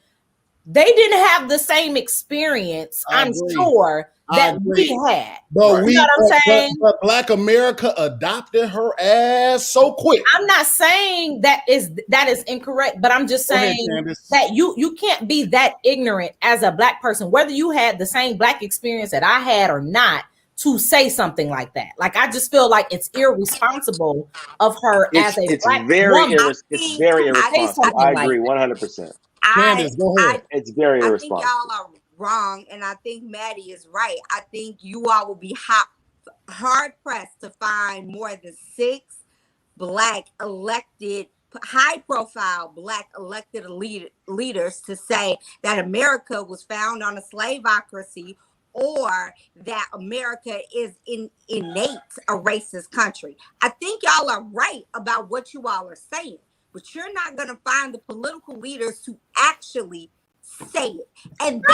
Speaker 3: They didn't have the same experience, I'm sure, that we had.
Speaker 1: But
Speaker 3: you know what I'm saying?
Speaker 1: But Black America adopted her ass so quick.
Speaker 3: I'm not saying that is incorrect, but I'm just saying that you can't be that ignorant as a black person, whether you had the same black experience that I had or not, to say something like that. Like, I just feel like it's irresponsible of her as a black woman.
Speaker 6: It's very irresponsible. I agree 100%.
Speaker 1: Candace, go ahead.
Speaker 6: It's very irresponsible.
Speaker 4: I think y'all are wrong, and I think Maddie is right. I think you all will be hard pressed to find more than 6 black elected, high-profile black elected leaders to say that America was found on a slaveocracy or that America is innate a racist country. I think y'all are right about what you all are saying, but you're not going to find the political leaders to actually say it. And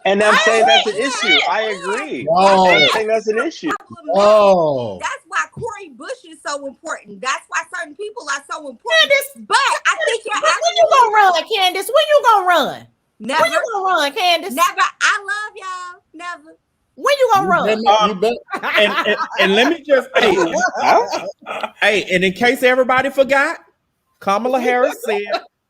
Speaker 6: and I'm saying that's an issue. I agree. I'm saying that's an issue.
Speaker 4: That's why Cori Bush is so important. That's why certain people are so important.
Speaker 3: Candace,
Speaker 4: but I think you're
Speaker 3: when you gonna run, Candace? When you gonna run?
Speaker 4: Never.
Speaker 3: When you gonna run, Candace?
Speaker 4: Never. I love y'all. Never.
Speaker 3: When you gonna run?
Speaker 7: And let me just and in case everybody forgot, Kamala Harris said,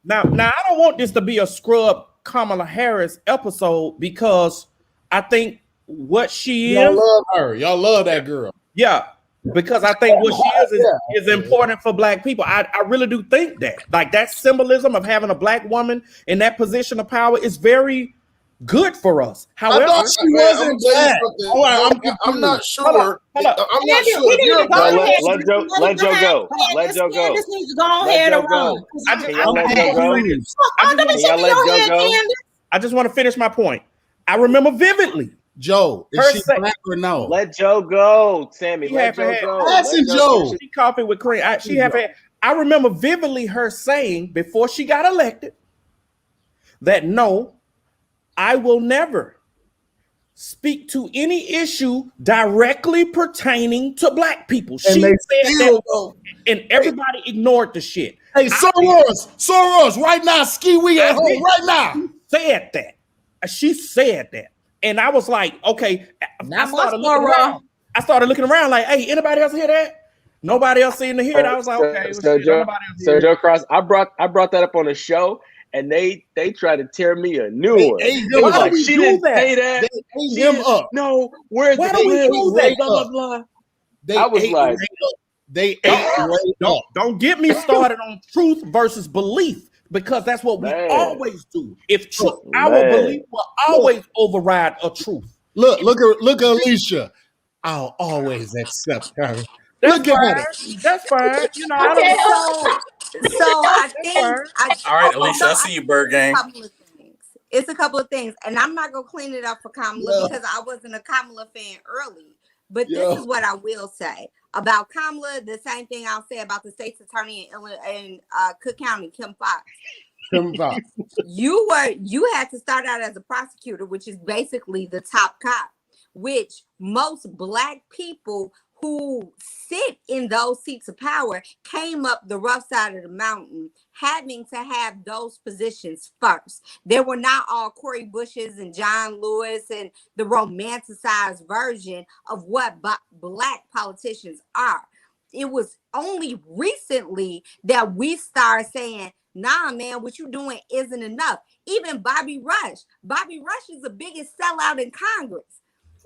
Speaker 7: now I don't want this to be a scrub Kamala Harris episode, because I think what she
Speaker 1: Y'all love her. Y'all love that girl.
Speaker 7: Yeah, because I think what she is important for black people. I really do think that. Like, that symbolism of having a black woman in that position of power is very good for us. However,
Speaker 1: I thought she wasn't black.
Speaker 9: I'm not sure. I'm not sure.
Speaker 6: Let Joe go. Let Joe go.
Speaker 3: Candace needs to go ahead and run.
Speaker 7: I just want to finish my point. I remember vividly.
Speaker 1: Joe, is she black or no?
Speaker 6: Let Joe go, Sammy. Let Joe go.
Speaker 1: Asking Joe.
Speaker 7: She coffee with cream. I remember vividly her saying before she got elected that no, I will never speak to any issue directly pertaining to black people. She said that, and everybody ignored the shit.
Speaker 1: Hey, Soros, right now, we at home right now.
Speaker 7: She said that. And I was like, okay.
Speaker 3: I
Speaker 7: started looking around like, hey, anybody else hear that? Nobody else seemed to hear it. I was like, okay.
Speaker 6: So Joe Cross, I brought that up on the show, and they tried to tear me a new one.
Speaker 1: Why do we
Speaker 6: she
Speaker 1: do
Speaker 6: didn't
Speaker 1: that?
Speaker 6: say that.
Speaker 1: They ate him up.
Speaker 6: No, where's
Speaker 1: Why
Speaker 6: the
Speaker 1: do we do that?
Speaker 6: blah, blah, blah.
Speaker 1: They
Speaker 6: I was
Speaker 1: ate
Speaker 6: like,
Speaker 1: they ate
Speaker 7: don't get me started on truth versus belief, because that's what we always do. If truth, our belief will always override a truth.
Speaker 1: Look at Alicia. I'll always accept her.
Speaker 7: That's fine. You know,
Speaker 4: So I think.
Speaker 5: All right, Alicia, I see you, Bird Gang.
Speaker 4: It's a couple of things, and I'm not gonna clean it up for Kamala because I wasn't a Kamala fan early. But this is what I will say. About Kamala, the same thing I'll say about the state's attorney in Cook County, Kim Foxx. You had to start out as a prosecutor, which is basically the top cop, which most Black people who sit in those seats of power came up the rough side of the mountain, having to have those positions first. They were not all Cori Bushes and John Lewis and the romanticized version of what Black politicians are. It was only recently that we start saying, nah, man, what you doing isn't enough. Even Bobby Rush is the biggest sellout in Congress.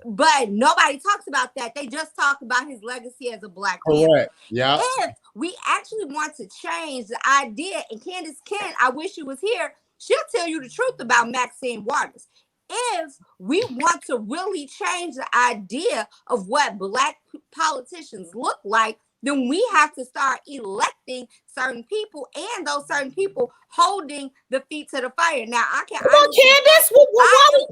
Speaker 4: But nobody talks about that. They just talk about his legacy as a Black man.
Speaker 1: Correct. Yeah.
Speaker 4: If we actually want to change the idea, and Candace Kent, I wish she was here, she'll tell you the truth about Maxine Waters. If we want to really change the idea of what Black politicians look like, then we have to start electing certain people, and those certain people holding the feet to the fire. Now, I can.
Speaker 3: Come on, Candace, what are we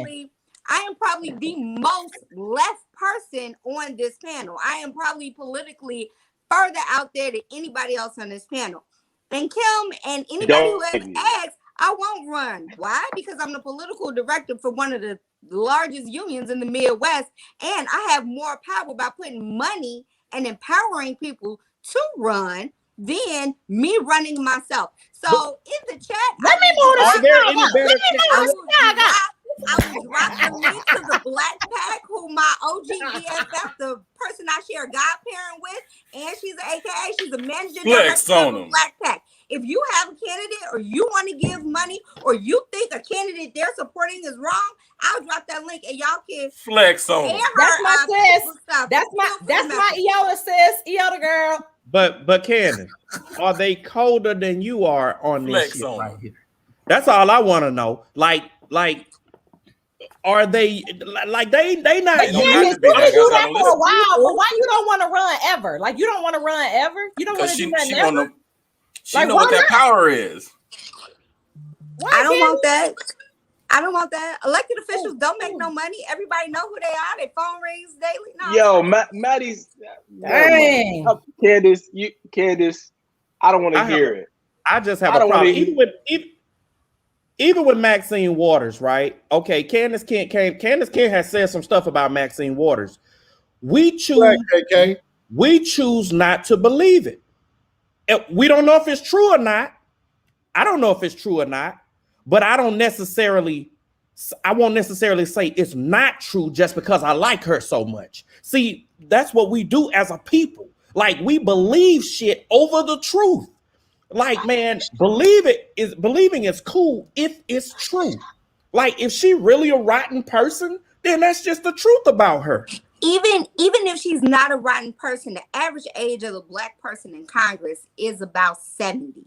Speaker 3: playing?
Speaker 4: I am probably the most left person on this panel. I am probably politically further out there than anybody else on this panel. And Kim and anybody who has asked, I won't run. Why? Because I'm the political director for one of the largest unions in the Midwest, and I have more power by putting money and empowering people to run than me running myself. So in the chat,
Speaker 3: let me know the
Speaker 4: I will drop the link to the Black Pack, who my OG BFF, the person I share a godparent with, and she's an AKA, she's a managing director of the Black Pack. If you have a candidate, or you want to give money, or you think a candidate they're supporting is wrong, I'll drop that link and y'all can
Speaker 5: flex on
Speaker 3: them. That's my sis. That's my Eola sis, Eola girl.
Speaker 7: But Candace, are they colder than you are on this shit right here? That's all I want to know. Like. Are they like they not?
Speaker 3: But Candace, you can do that for a while. But why you don't want to run ever? Like you don't want to run ever. You don't want to do that ever.
Speaker 5: She know what that power is.
Speaker 4: I don't want that. I don't want that. Elected officials don't make no money. Everybody know who they are. Their phone rings daily. No.
Speaker 6: Yo, Maddie's.
Speaker 3: Dang.
Speaker 6: Candace, I don't want to hear it.
Speaker 7: I just have a problem. Even with Maxine Waters, right? Okay, Candace Kent has said some stuff about Maxine Waters. We choose not to believe it. We don't know if it's true or not. I don't know if it's true or not, but I won't necessarily say it's not true just because I like her so much. See, that's what we do as a people. Like, we believe shit over the truth. Like, man, believing is cool if it's true. Like, if she really a rotten person, then that's just the truth about her.
Speaker 4: Even if she's not a rotten person, the average age of a Black person in Congress is about 70.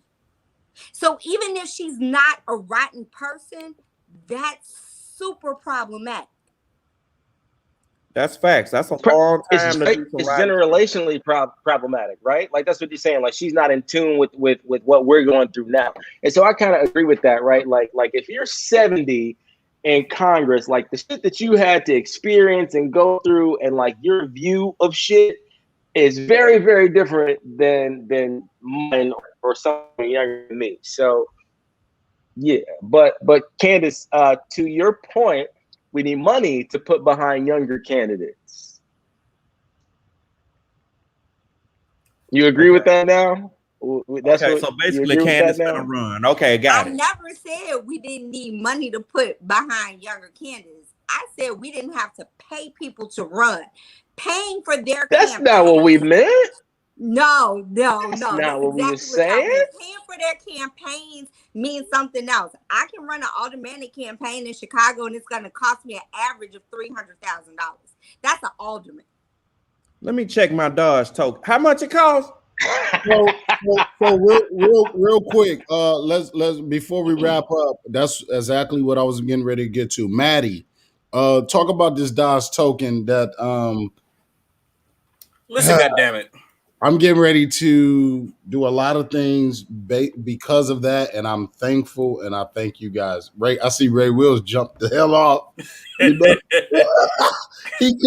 Speaker 4: So even if she's not a rotten person, that's super problematic.
Speaker 7: That's facts. That's a long time.
Speaker 6: It's generationally problematic, right? Like, that's what you're saying. Like, she's not in tune with what we're going through now. And so I kind of agree with that, right? Like if you're 70 in Congress, like the shit that you had to experience and go through, and like your view of shit is very, very different than mine or someone younger than me. So yeah, but Candace, to your point, we need money to put behind younger candidates. You agree with that now?
Speaker 7: That's okay, so basically Candace gonna run. Okay, got it.
Speaker 4: I never said we didn't need money to put behind younger candidates. I said we didn't have to pay people to run. Paying for their
Speaker 6: campaigns. Not what we meant.
Speaker 4: No.
Speaker 6: That's not what we were saying.
Speaker 4: Paying for their campaigns means something else. I can run an aldermanic campaign in Chicago, and it's going to cost me an average of $300,000. That's an alderman.
Speaker 7: Let me check my Dodge token. How much it costs?
Speaker 1: So real quick, let's before we wrap up. That's exactly what I was getting ready to get to. Maddie, talk about this Dodge token that.
Speaker 5: Listen, goddammit.
Speaker 1: I'm getting ready to do a lot of things because of that, and I'm thankful, and I thank you guys. Ray, I see Ray Wills jump the hell off. You know, he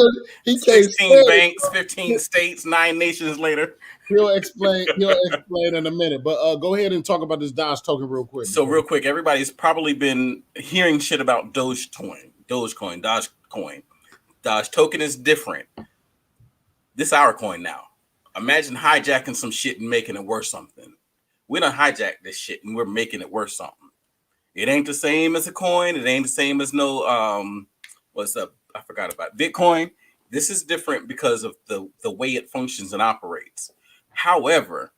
Speaker 1: can't
Speaker 5: 16 banks, 15 states, 9 nations later.
Speaker 1: He'll explain in a minute. But go ahead and talk about this Doge token real quick.
Speaker 5: So real quick, everybody's probably been hearing shit about Dogecoin. Doge token is different. This our coin now. Imagine hijacking some shit and making it worth something. We done hijacked this shit and we're making it worth something. It ain't the same as a coin. It ain't the same as no what's up? I forgot about Bitcoin. This is different because of the way it functions and operates. However,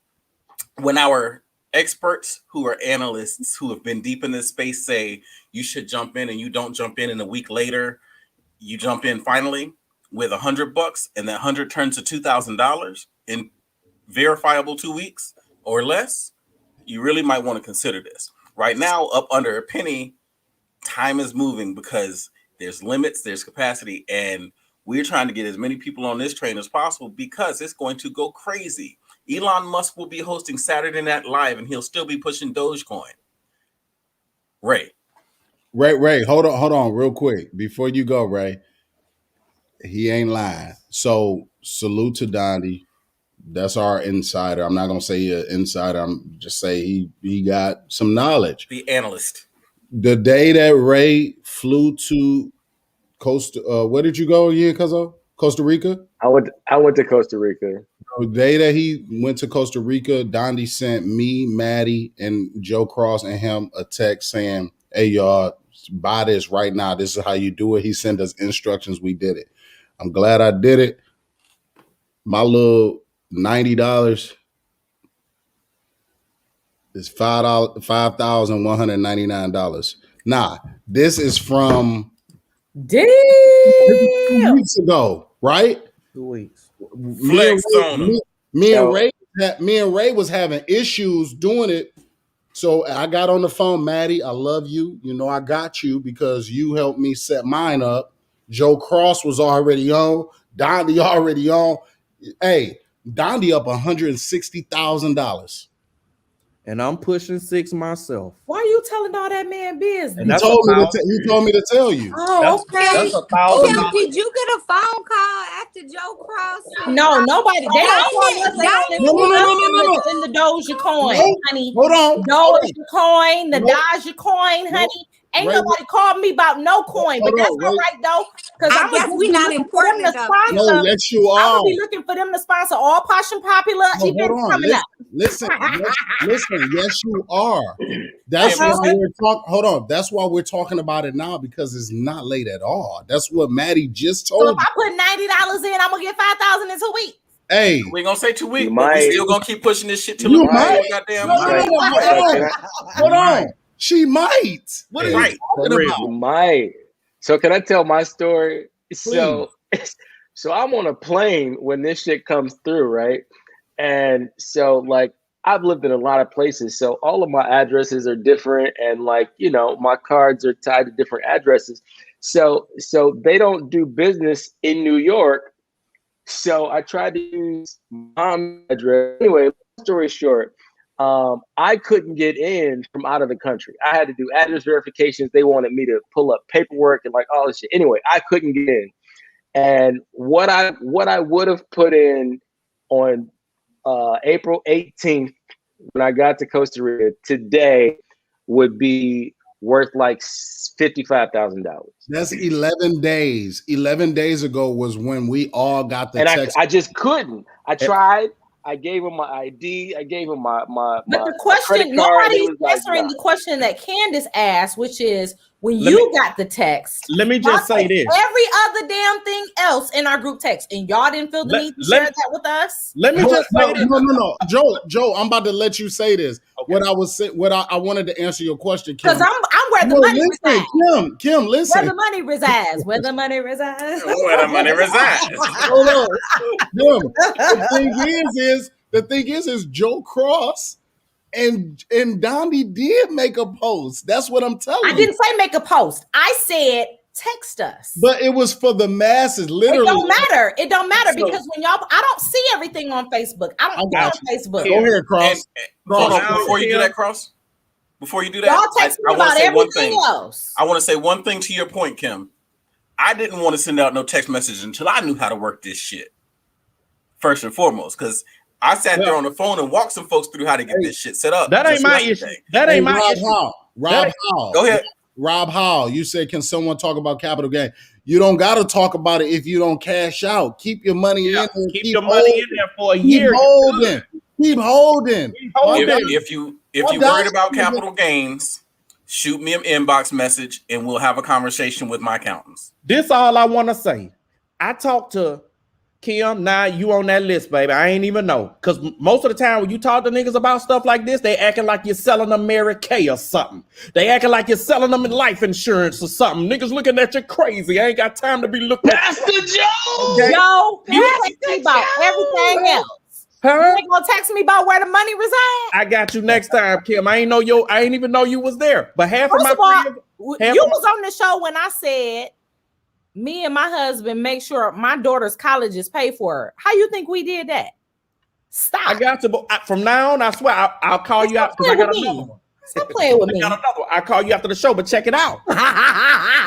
Speaker 5: when our experts who are analysts who have been deep in this space say you should jump in and you don't jump in a week later, you jump in finally with $100 and that 100 turns to $2,000 in verifiable 2 weeks or less, you really might want to consider this. Right now, up under a penny, time is moving because there's limits, there's capacity, and we're trying to get as many people on this train as possible because it's going to go crazy. Elon Musk will be hosting Saturday Night Live and he'll still be pushing Dogecoin. Ray,
Speaker 1: hold on real quick. Before you go, Ray, he ain't lying. So salute to Dondi. That's our insider. I'm not gonna say an insider. I'm just say he got some knowledge.
Speaker 5: The analyst.
Speaker 1: The day that Ray flew to where did you go again, Cuzzo? Costa Rica?
Speaker 6: I went to Costa Rica.
Speaker 1: The day that he went to Costa Rica, Dondi sent me, Maddie, and Joe Cross and him a text saying, "Hey y'all, buy this right now. This is how you do it." He sent us instructions. We did it. I'm glad I did it. My little $90 is $5,199. Nah, this is from 2 weeks ago, right?
Speaker 7: 2 weeks.
Speaker 1: Me and Ray was having issues doing it. So I got on the phone, Maddie, I love you. You know I got you because you helped me set mine up. Joe Cross was already on. Dondi already on. Hey, Dondi up $160,000.
Speaker 7: And I'm pushing 6 myself.
Speaker 3: Why are you telling all that man business?
Speaker 1: He told me to tell you.
Speaker 3: Oh, okay.
Speaker 4: That's $1,000. Did you get a phone call after Joe Cross?
Speaker 3: No, nobody. They don't call us. No. In the Dogecoin, honey.
Speaker 1: Hold on.
Speaker 3: Dogecoin, the Dogecoin, honey. Ain't nobody called me about no coin, but that's all right though. Because I guess we not important enough.
Speaker 1: No, yes, you are.
Speaker 3: I will be looking for them to sponsor all Posh and Popular events coming up.
Speaker 1: Listen, yes, you are. That's why we're talking. Hold on. That's why we're talking about it now because it's not late at all. That's what Maddie just told
Speaker 3: So if I put $90 in, I'm gonna get $5,000 in 2 weeks.
Speaker 5: Hey, we ain't gonna say 2 weeks, but we still gonna keep pushing this shit till you might. Goddamn.
Speaker 1: Hold on. She might. What are you talking about?
Speaker 6: She might. So can I tell my story? So I'm on a plane when this shit comes through, right? And so like I've lived in a lot of places, so all of my addresses are different, and like my cards are tied to different addresses. So they don't do business in New York. So I tried to use mom's address. Anyway, long story short. I couldn't get in from out of the country. I had to do address verifications. They wanted me to pull up paperwork and like all this shit. Anyway, I couldn't get in. And what I would have put in on April 18th when I got to Costa Rica today would be worth like $55,000.
Speaker 1: That's 11 days. 11 days ago was when we all got the text.
Speaker 6: I just couldn't. I tried. I gave him my ID. I gave him my
Speaker 3: But the question, nobody's answering the question that Candace asked, which is when you got the text.
Speaker 7: Let me just say this.
Speaker 3: Every other damn thing else in our group text, and y'all didn't feel the need to share that with us.
Speaker 7: Let me just say this.
Speaker 1: No. Joe, I'm about to let you say this. Okay. What I wanted to answer your question, Kim.
Speaker 3: Because I'm where the money resides.
Speaker 1: Kim, listen.
Speaker 3: Where the money resides. Where the money resides.
Speaker 5: Where the money resides.
Speaker 1: Hold on. Kim, the thing is Joe Cross and Dondi did make a post. That's what I'm telling you.
Speaker 3: I didn't say make a post. I said text us.
Speaker 1: But it was for the masses, literally.
Speaker 3: It don't matter. It don't matter because when y'all, I don't see everything on Facebook. I don't go on Facebook.
Speaker 1: Go ahead, Cross.
Speaker 5: Before you do that, Cross. Before you do that,
Speaker 3: y'all text me about everything else.
Speaker 5: I want to say one thing to your point, Kim. I didn't want to send out no text message until I knew how to work this shit. First and foremost, because I sat there on the phone and walked some folks through how to get this shit set up.
Speaker 7: That ain't my issue. That ain't my issue.
Speaker 1: Rob Hall.
Speaker 5: Go ahead.
Speaker 1: Rob Hall, you said, can someone talk about capital gain? You don't got to talk about it if you don't cash out. Keep your money in there.
Speaker 7: Keep your money in there for a year.
Speaker 1: Keep holding.
Speaker 5: If you worried about capital gains, shoot me an inbox message and we'll have a conversation with my accountants.
Speaker 7: This all I want to say. I talked to Kim. Now you on that list, baby. I ain't even know. Because most of the time when you talk to niggas about stuff like this, they acting like you're selling them Mary Kay or something. They acting like you're selling them life insurance or something. Niggas looking at you crazy. I ain't got time to be looking at
Speaker 10: Pastor Joe.
Speaker 7: Okay?
Speaker 3: Yo, you text me about everything else.
Speaker 7: Huh?
Speaker 3: You ain't gonna text me about where the money reside?
Speaker 7: I got you next time, Kim. I ain't even know you was there. But
Speaker 3: First of all, you was on the show when I said me and my husband make sure my daughter's college is paid for her. How you think we did that? Stop.
Speaker 7: I got to. From now on, I swear I'll call you out because I got another one.
Speaker 3: Stop playing with me.
Speaker 7: I got another one. I'll call you after the show, but check it out.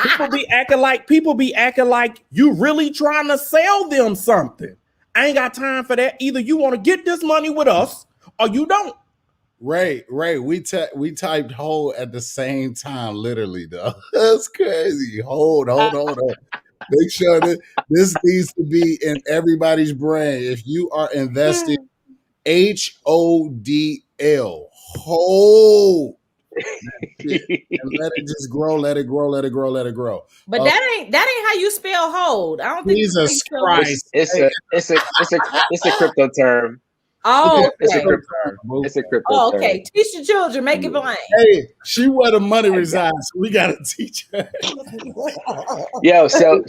Speaker 7: People be acting like you really trying to sell them something. I ain't got time for that. Either you want to get this money with us or you don't.
Speaker 1: Ray, we typed hold at the same time, literally, though. That's crazy. Hold. Make sure that this needs to be in everybody's brain. If you are investing, HODL, hold. And let it just grow, let it grow.
Speaker 3: But that ain't how you spell hold. I don't think
Speaker 1: Jesus Christ.
Speaker 6: It's a crypto term.
Speaker 3: Oh, okay.
Speaker 6: It's a crypto term.
Speaker 3: Oh, okay. Teach your children, make it plain.
Speaker 1: Hey, she where the money resides, so we gotta teach her.
Speaker 6: Yo, so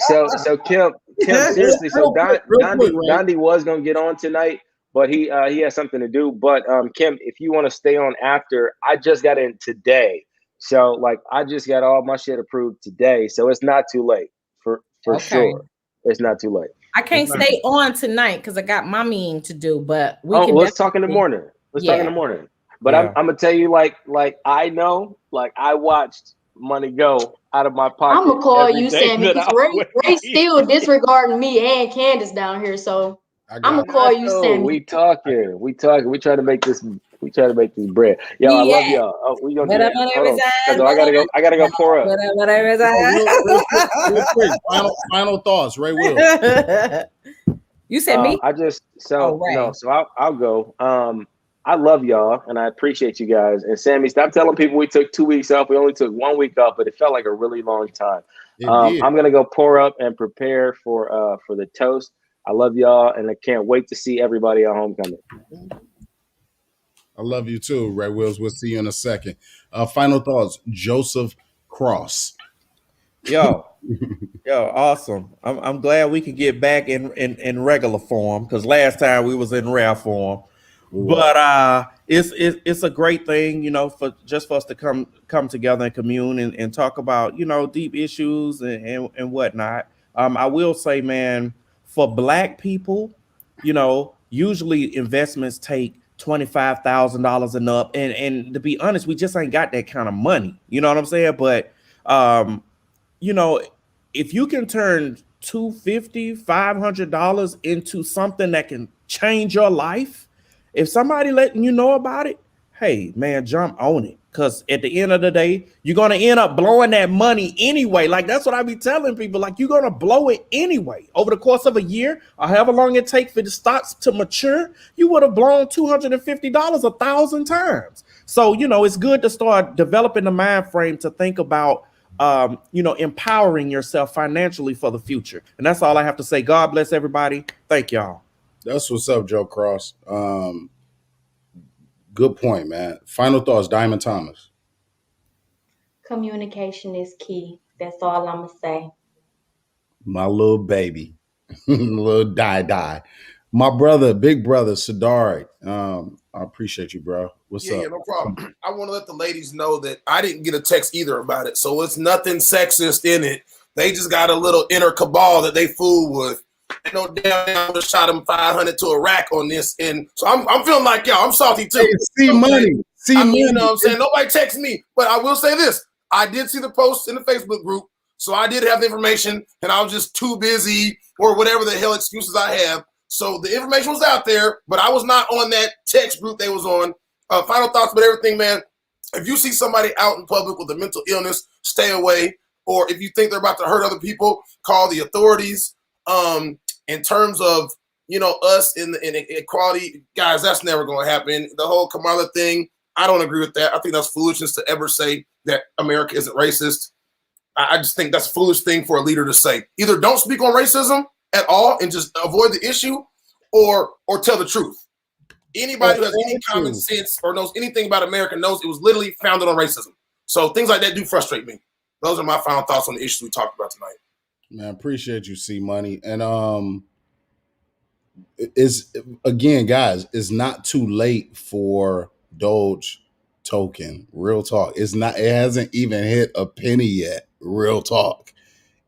Speaker 6: Kim, seriously, so Gandhi was gonna get on tonight, but he has something to do. But Kim, if you want to stay on after, I just got in today. So like I just got all my shit approved today. So it's not too late for sure. It's not too late.
Speaker 3: I can't stay on tonight because I got mommying to do, but
Speaker 6: let's talk in the morning. Talk in the morning. But I'm gonna tell you, like I know, like I watched money go out of my pocket.
Speaker 2: I'm gonna call you, Sammy, because Ray still disregarding me and Candace down here. So I'm gonna call you, Sammy.
Speaker 6: We talking. We try to make this. We try to make this bread. Yo, I love y'all. Oh, we gonna do that. I gotta go pour up.
Speaker 1: Real quick, final thoughts, Ray Will.
Speaker 3: You said me?
Speaker 6: So I'll go. I love y'all and I appreciate you guys. And Sammy, stop telling people we took 2 weeks off. We only took 1 week off, but it felt like a really long time. I'm gonna go pour up and prepare for the toast. I love y'all and I can't wait to see everybody at homecoming.
Speaker 1: I love you too, Ray Wills. We'll see you in a second. Final thoughts, Joseph Cross.
Speaker 7: Yo, awesome. I'm glad we could get back in regular form because last time we was in rare form. Ooh. But it's a great thing, for us to come together and commune and talk about, deep issues and whatnot. I will say, man, for Black people, usually investments take $25,000 and up, and to be honest, we just ain't got that kind of money. You know what I'm saying? But if you can turn $250, $500 into something that can change your life, if somebody letting you know about it, hey man, jump on it. Because at the end of the day, you're gonna end up blowing that money anyway. Like that's what I be telling people. Like you're gonna blow it anyway. Over the course of a year, or however long it takes for the stocks to mature, you would have blown $250 1,000 times. So it's good to start developing the mind frame to think about empowering yourself financially for the future. And that's all I have to say. God bless everybody. Thank y'all.
Speaker 1: That's what's up, Joe Cross. Good point, man. Final thoughts, Diamond Thomas.
Speaker 2: Communication is key. That's all I'm gonna say.
Speaker 1: My little baby, little die. My brother, big brother, Sadari. I appreciate you, bro. What's up?
Speaker 9: Yeah, no problem. I want to let the ladies know that I didn't get a text either about it, so it's nothing sexist in it. They just got a little inner cabal that they fool with. And no damn, I would have shot him 500 to Iraq on this. And so I'm feeling like, yeah, I'm salty too.
Speaker 1: Hey, see money. See money.
Speaker 9: You know what I'm saying? Nobody texts me. But I will say this. I did see the post in the Facebook group. So I did have the information, and I was just too busy or whatever the hell excuses I have. So the information was out there, but I was not on that text group they was on. Final thoughts about everything, man. If you see somebody out in public with a mental illness, stay away. Or if you think they're about to hurt other people, call the authorities. In terms of, you know, us in equality, guys, that's never going to happen. The whole Kamala thing, I don't agree with that. I think that's foolishness to ever say that America isn't racist. I just think that's a foolish thing for a leader to say. Either don't speak on racism at all and just avoid the issue, or tell the truth. Anybody who has any common sense or knows anything about America knows it was literally founded on racism. So things like that do frustrate me. Those are my final thoughts on the issues we talked about tonight.
Speaker 1: Man, appreciate you, C Money. And is again, guys, it's not too late for Doge token. Real talk. It's not, it hasn't even hit a penny yet. Real talk.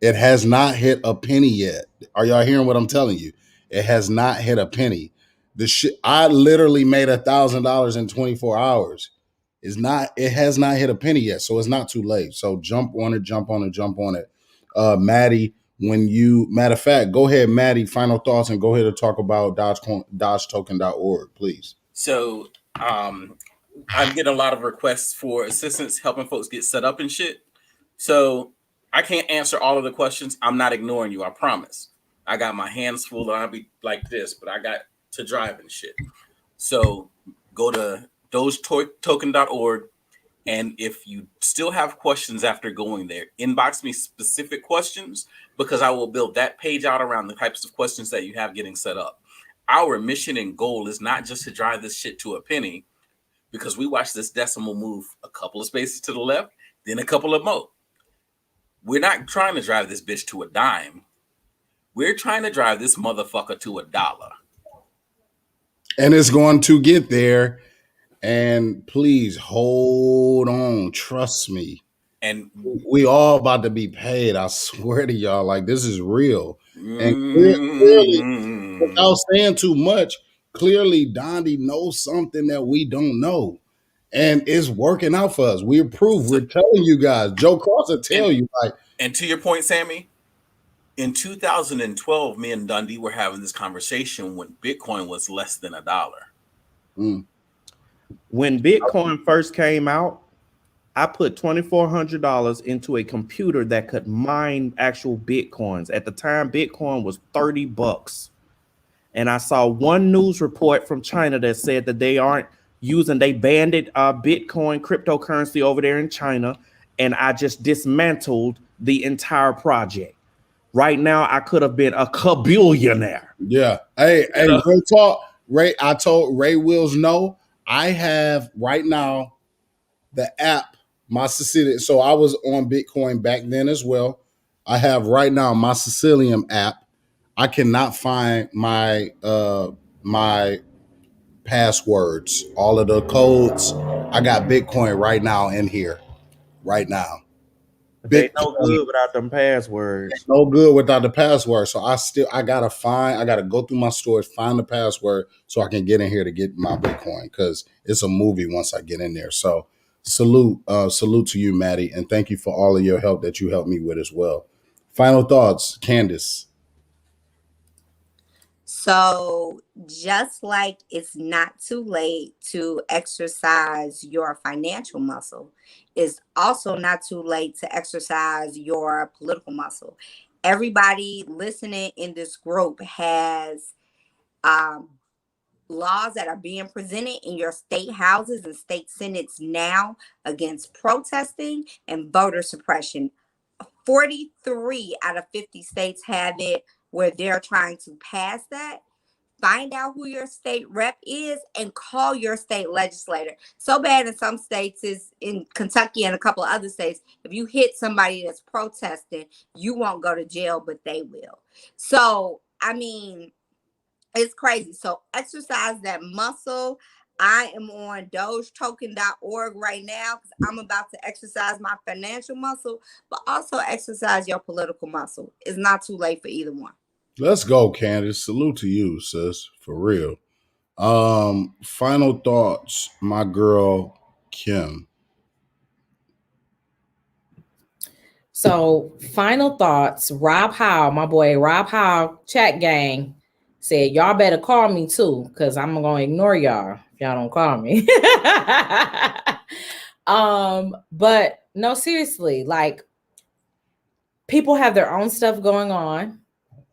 Speaker 1: It has not hit a penny yet. Are y'all hearing what I'm telling you? It has not hit a penny. The shit, I literally made $1,000 in 24 hours. It has not hit a penny yet. So it's not too late. So jump on it, jump on it, jump on it. Maddie, matter of fact, go ahead, Maddie, final thoughts, and go ahead and talk about dodgetoken.org, please.
Speaker 5: So I'm getting a lot of requests for assistance helping folks get set up and shit. So I can't answer all of the questions. I'm not ignoring you, I promise. I got my hands full and I'll be like this, but I got to drive and shit. So go to dodgetoken.org. And if you still have questions after going there, inbox me specific questions, because I will build that page out around the types of questions that you have getting set up. Our mission and goal is not just to drive this shit to a penny, because we watch this decimal move a couple of spaces to the left, then a couple of more. We're not trying to drive this bitch to a dime. We're trying to drive this motherfucker to $1.
Speaker 1: And it's going to get there. And please hold on. Trust me.
Speaker 5: And
Speaker 1: we all about to be paid. I swear to y'all, like, this is real. And clearly, without saying too much, clearly Dondi knows something that we don't know. And it's working out for us. We approve. We're telling you guys. Joe Cross will tell you. Like,
Speaker 5: and to your point, Sammy, in 2012, me and Dundee were having this conversation when Bitcoin was less than $1.
Speaker 7: When Bitcoin first came out, I put $2,400 into a computer that could mine actual Bitcoins. At the time, Bitcoin was $30. And I saw one news report from China that said that they banned Bitcoin cryptocurrency over there in China. And I just dismantled the entire project. Right now, I could have been a kabillionaire.
Speaker 1: Yeah. Hey, real talk. Ray, I told Ray Wills no. I have right now the app, my Sicilian. So I was on Bitcoin back then as well. I have right now my Sicilian app. I cannot find my my passwords, all of the codes. I got Bitcoin right now in here, right now.
Speaker 7: They no good without them passwords.
Speaker 1: No good without the password. So I gotta go through my storage, find the password so I can get in here to get my Bitcoin, because it's a movie once I get in there. So salute to you, Maddie, and thank you for all of your help that you helped me with as well. Final thoughts, Candace.
Speaker 4: So just like it's not too late to exercise your financial muscle, it's also not too late to exercise your political muscle. Everybody listening in this group has laws that are being presented in your state houses and state senates now against protesting and voter suppression. 43 out of 50 states have it where they're trying to pass that. Find out who your state rep is and call your state legislator. So bad in some states, is in Kentucky and a couple of other states, if you hit somebody that's protesting, you won't go to jail, but they will. So, I mean, it's crazy. So exercise that muscle. I am on dogetoken.org right now because I'm about to exercise my financial muscle, but also exercise your political muscle. It's not too late for either one.
Speaker 1: Let's go, Candace. Salute to you, sis. For real. Final thoughts, my girl Kim.
Speaker 3: So, final thoughts. Rob Howe, my boy Rob Howe, chat gang, said, y'all better call me too, because I'm going to ignore y'all if y'all don't call me. But no, seriously, like, people have their own stuff going on.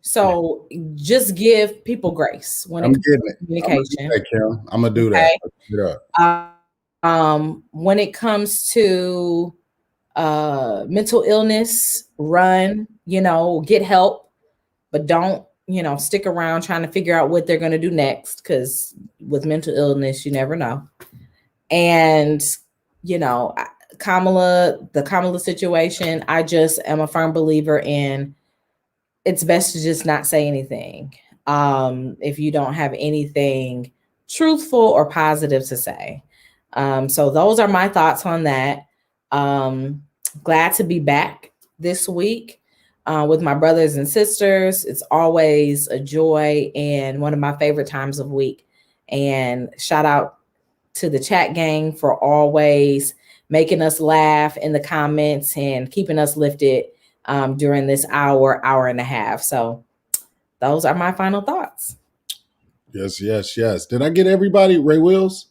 Speaker 3: So just give people grace when it comes to communication.
Speaker 1: I'm going to do that.
Speaker 3: When it comes to mental illness, run, get help, but don't, stick around trying to figure out what they're going to do next. Because with mental illness, you never know. And, the Kamala situation, I just am a firm believer in it's best to just not say anything. If you don't have anything truthful or positive to say. So those are my thoughts on that. Glad to be back this week with my brothers and sisters. It's always a joy and one of my favorite times of week. And shout out to the chat gang for always making us laugh in the comments and keeping us lifted during this hour and a half. So those are my final thoughts.
Speaker 1: Yes. Did I get everybody? Ray Wills?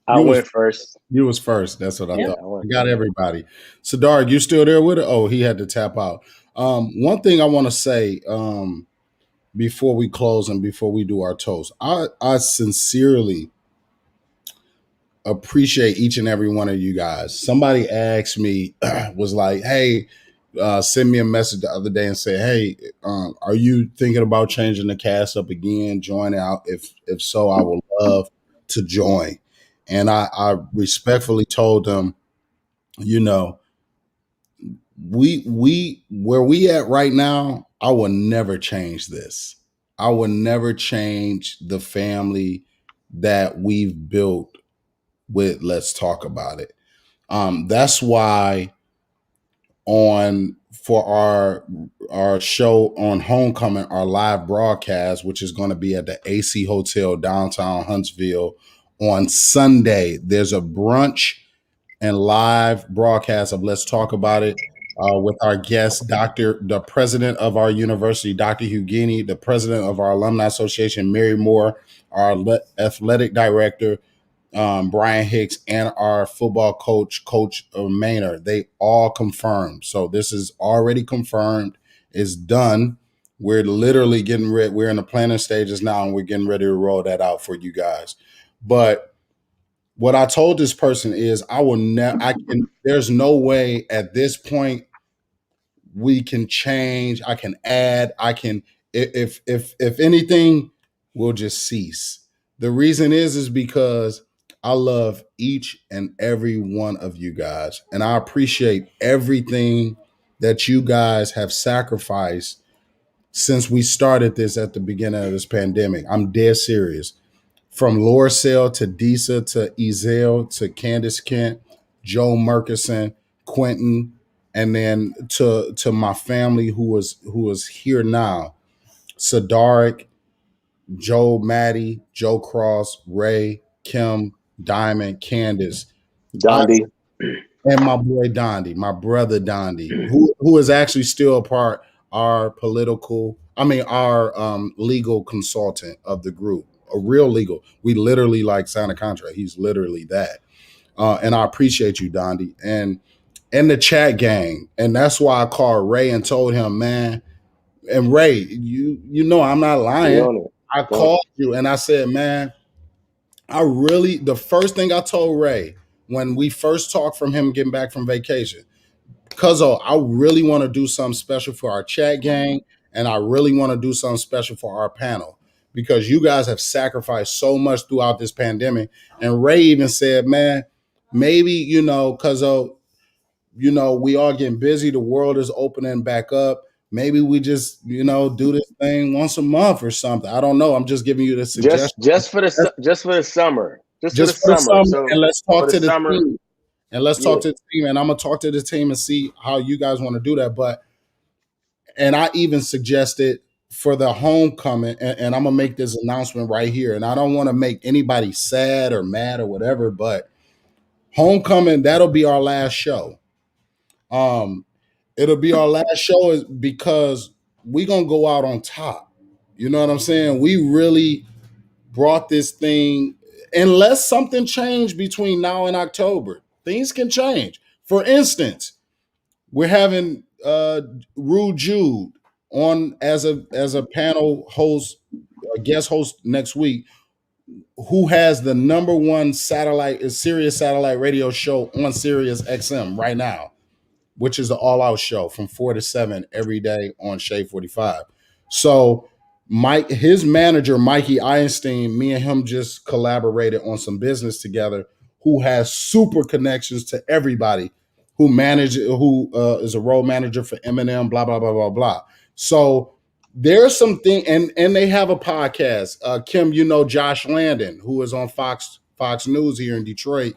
Speaker 6: I went first.
Speaker 1: You was first. That's what I thought. I got everybody. Sadar, you still there with it? Oh, he had to tap out. One thing I want to say before we close and before we do our toast, I sincerely appreciate each and every one of you guys. Somebody asked me, was like, hey, send me a message the other day and say, hey, are you thinking about changing the cast up again, joining out? If so, I would love to join. And I respectfully told them, we where we at right now, I will never change this. I will never change the family that we've built with Let's Talk About It. That's why for our show on Homecoming, our live broadcast, which is going to be at the AC Hotel downtown Huntsville on Sunday, there's a brunch and live broadcast of Let's Talk About It with our guest, the president of our university, Dr. Hugini, the president of our Alumni Association, Mary Moore, our athletic director, Brian Hicks, and our football coach, Coach Maynard. They all confirmed. So this is already confirmed. It's done. We're literally getting ready. We're in the planning stages now, and we're getting ready to roll that out for you guys. But what I told this person is there's no way at this point we can change. I can add. If anything, we'll just cease. The reason is because I love each and every one of you guys, and I appreciate everything that you guys have sacrificed since we started this at the beginning of this pandemic. I'm dead serious. From Laura Sale to Disa to Ezel to Candace Kent, Joe Murkison, Quentin, and then to my family who is here now, Sadarik, Joe Maddie, Joe Cross, Ray, Kim, Diamond, Candace,
Speaker 6: Dondi,
Speaker 1: and my boy Dondi, my brother Dondi, who is actually still a part our legal consultant of the group, a real legal. We literally sign a contract. He's literally that. And I appreciate you, Dondi, and the chat gang. And that's why I called Ray and told him, man, and Ray, you know I'm not lying. I called you and I said, man, the first thing I told Ray when we first talked from him getting back from vacation, Cuzzo, I really want to do something special for our chat gang, and I really want to do something special for our panel because you guys have sacrificed so much throughout this pandemic. And Ray even said, man, maybe, Cuzzo, we all getting busy. The world is opening back up. Maybe we just, do this thing once a month or something. I don't know. I'm just giving you the suggestion.
Speaker 6: Just for the summer.
Speaker 1: Just for the summer.
Speaker 6: So
Speaker 1: And let's talk to the
Speaker 6: summer,
Speaker 1: team. And let's
Speaker 6: yeah.
Speaker 1: talk to the team. And I'm gonna talk to the team and see how you guys want to do that. And I even suggested for the homecoming, and I'm gonna make this announcement right here. And I don't want to make anybody sad or mad or whatever, but homecoming, that'll be our last show. It'll be our last show is because we're gonna go out on top. You know what I'm saying? We really brought this thing, unless something changed between now and October. Things can change. For instance, we're having Jude on as a panel host, a guest host next week, who has the number one Sirius satellite radio show on Sirius XM right now, which is the All Out show from 4 to 7 every day on Shade 45. So his manager, Mikey Einstein, me and him just collaborated on some business together, who has super connections to everybody, who is a role manager for Eminem, blah, blah, blah, blah, blah. So there's something, and they have a podcast. Kim, you know Josh Landon, who is on Fox News here in Detroit.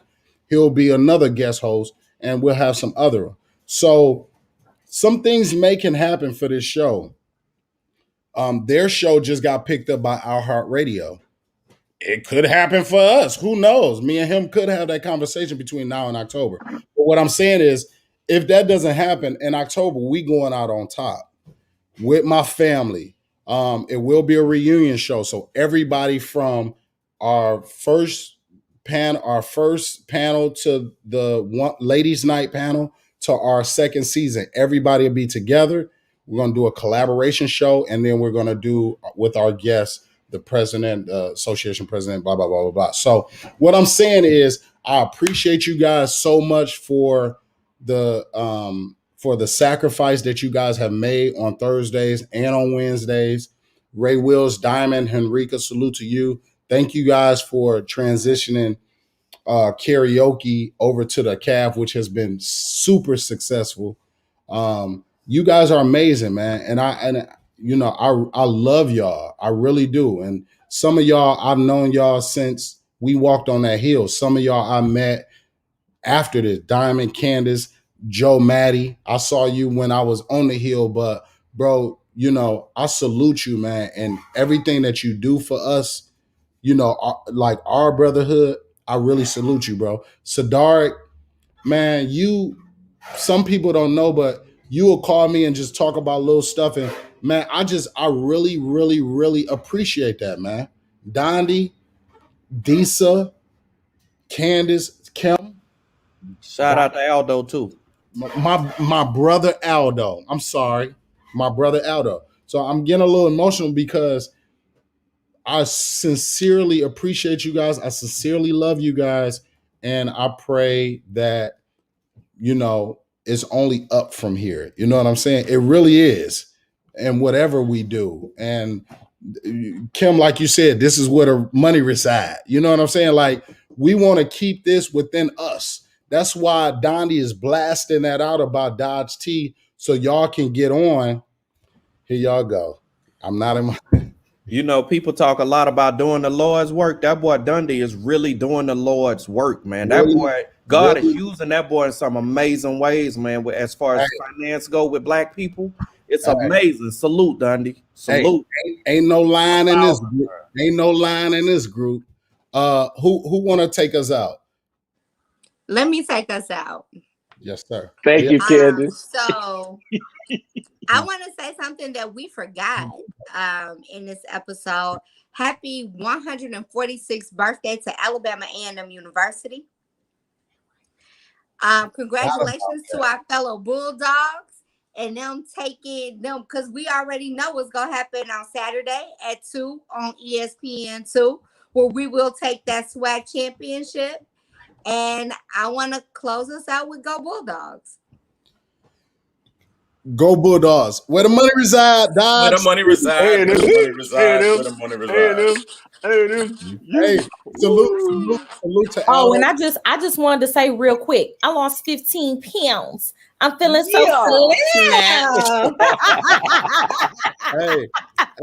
Speaker 1: He'll be another guest host, and we'll have some other. So some things can happen for this show. Their show just got picked up by iHeartRadio. It could happen for us. Who knows? Me and him could have that conversation between now and October. But what I'm saying is, if that doesn't happen in October, we going out on top with my family. It will be a reunion show. So everybody from our first panel to the ladies' night panel to our second season, everybody will be together. We're going to do a collaboration show, and then we're going to do with our guests, the president, association president, blah, blah, blah, blah, blah. So what I'm saying is, I appreciate you guys so much for the sacrifice that you guys have made on Thursdays and on Wednesdays. Ray Wills, Diamond, Henrika, salute to you. Thank you guys for transitioning karaoke over to the CAF, which has been super successful. You guys are amazing, man. And I love y'all. I really do. And some of y'all, I've known y'all since we walked on that hill. Some of y'all I met after this. Diamond, Candace, Joe, Maddie. I saw you when I was on the hill, but bro, I salute you, man. And everything that you do for us, like our brotherhood, I really salute you, bro. Sadaric, man, some people don't know, but you will call me and just talk about little stuff. And man, I really, really, really appreciate that, man. Dondi, Disa, Candace, Kim.
Speaker 7: Shout out to Aldo too.
Speaker 1: My brother Aldo. I'm sorry. My brother Aldo. So I'm getting a little emotional because I sincerely appreciate you guys. I sincerely love you guys. And I pray that, it's only up from here. You know what I'm saying? It really is. And whatever we do. And Kim, like you said, this is where the money resides. You know what I'm saying? Like, we want to keep this within us. That's why Dondi is blasting that out about Dodge T, so y'all can get on. Here y'all go. I'm not in my...
Speaker 7: People talk a lot about doing the Lord's work. That boy Dundee is really doing the Lord's work, man. That boy, God is using that boy in some amazing ways, man. As far as finance go with Black people, it's amazing. Salute, Dundee. Salute.
Speaker 1: Ain't no line in this group. Ain't no line in this group. Who want to take us out?
Speaker 4: Let me take us out.
Speaker 1: Yes, sir.
Speaker 6: Thank you, Candace.
Speaker 4: So I want to say something that we forgot in this episode. Happy 146th birthday to Alabama A&M University. Congratulations to our fellow Bulldogs and them taking them, because we already know what's going to happen on Saturday at 2 on ESPN2, where we will take that SWAC championship. And I want to close us out with Go Bulldogs.
Speaker 1: Go Bulldogs. Where the money reside, Dodge.
Speaker 5: Where the money reside. Where the money reside. Where the money reside.
Speaker 1: Hey, salute to
Speaker 3: Aldo. And I just wanted to say real quick, I lost 15 pounds. I'm feeling so slim.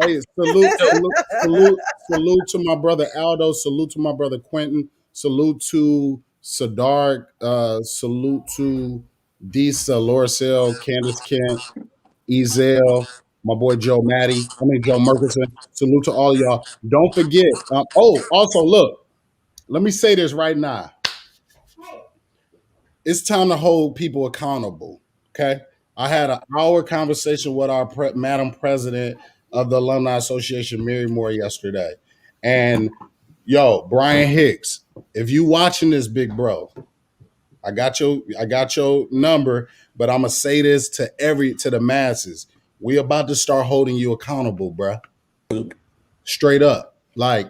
Speaker 1: Hey, salute to my brother Aldo. Salute to my brother Quentin. Salute to Sadark. Salute to Disa, Lorcel, Candace Kent, Ezel, my boy Joe Joe Murkison. Salute to all of y'all. Don't forget. Also, look, let me say this right now. It's time to hold people accountable. Okay. I had an hour conversation with our Madam President of the Alumni Association, Mary Moore, yesterday. And Brian Hicks, if you watching this, big bro, I got your number, but I'm gonna say this to the masses. We about to start holding you accountable, bro. Straight up. And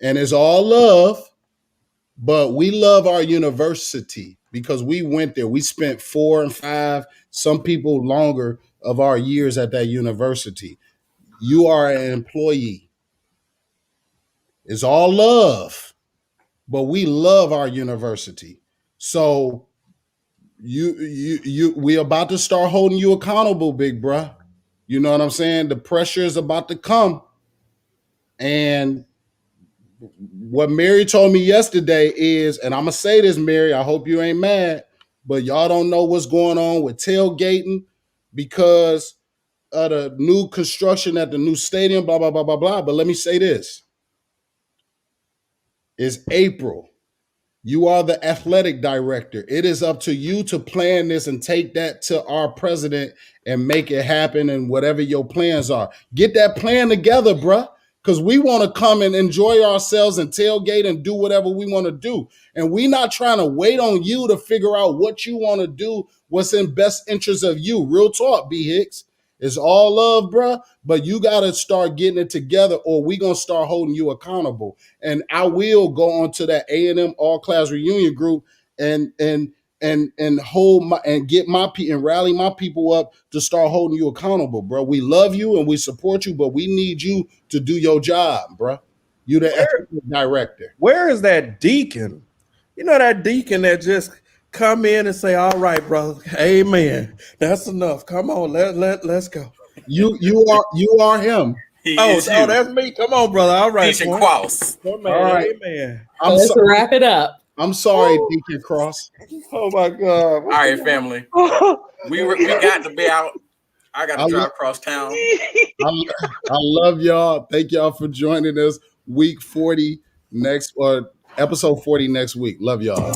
Speaker 1: it's all love. But we love our university because we went there. We spent 4 and 5, some people longer, of our years at that university. You are an employee. It's all love, but we love our university. So we about to start holding you accountable, big bruh. You know what I'm saying? The pressure is about to come. And what Mary told me yesterday is, and I'm going to say this, Mary, I hope you ain't mad, but y'all don't know what's going on with tailgating because of the new construction at the new stadium, blah, blah, blah, blah, blah. But let me say this. It's April. You are the athletic director. It is up to you to plan this and take that to our president and make it happen and whatever your plans are. Get that plan together, bruh. Because we want to come and enjoy ourselves and tailgate and do whatever we want to do. And we're not trying to wait on you to figure out what you want to do, what's in best interest of you. Real talk, B. Hicks. It's all love, bruh. But you got to start getting it together or we're going to start holding you accountable. And I will go on to that A&M all-class reunion group and hold my and get my and rally my people up to start holding you accountable, bro. We love you and we support you, but we need you to do your job, bro. You the athletic director.
Speaker 7: Where is that deacon? You know that deacon that just come in and say, "All right, brother, amen. That's enough. Come on, let's go."
Speaker 1: You are him.
Speaker 7: That's me. Come on, brother. All right,
Speaker 5: Deacon Cross.
Speaker 7: All right, amen.
Speaker 3: Let's wrap it up.
Speaker 1: I'm sorry, Deacon Cross.
Speaker 7: Oh my God!
Speaker 5: All right, family. We got to be out. I got to drive across town.
Speaker 1: I love y'all. Thank y'all for joining us. Week 40 next, or episode 40 next week. Love y'all.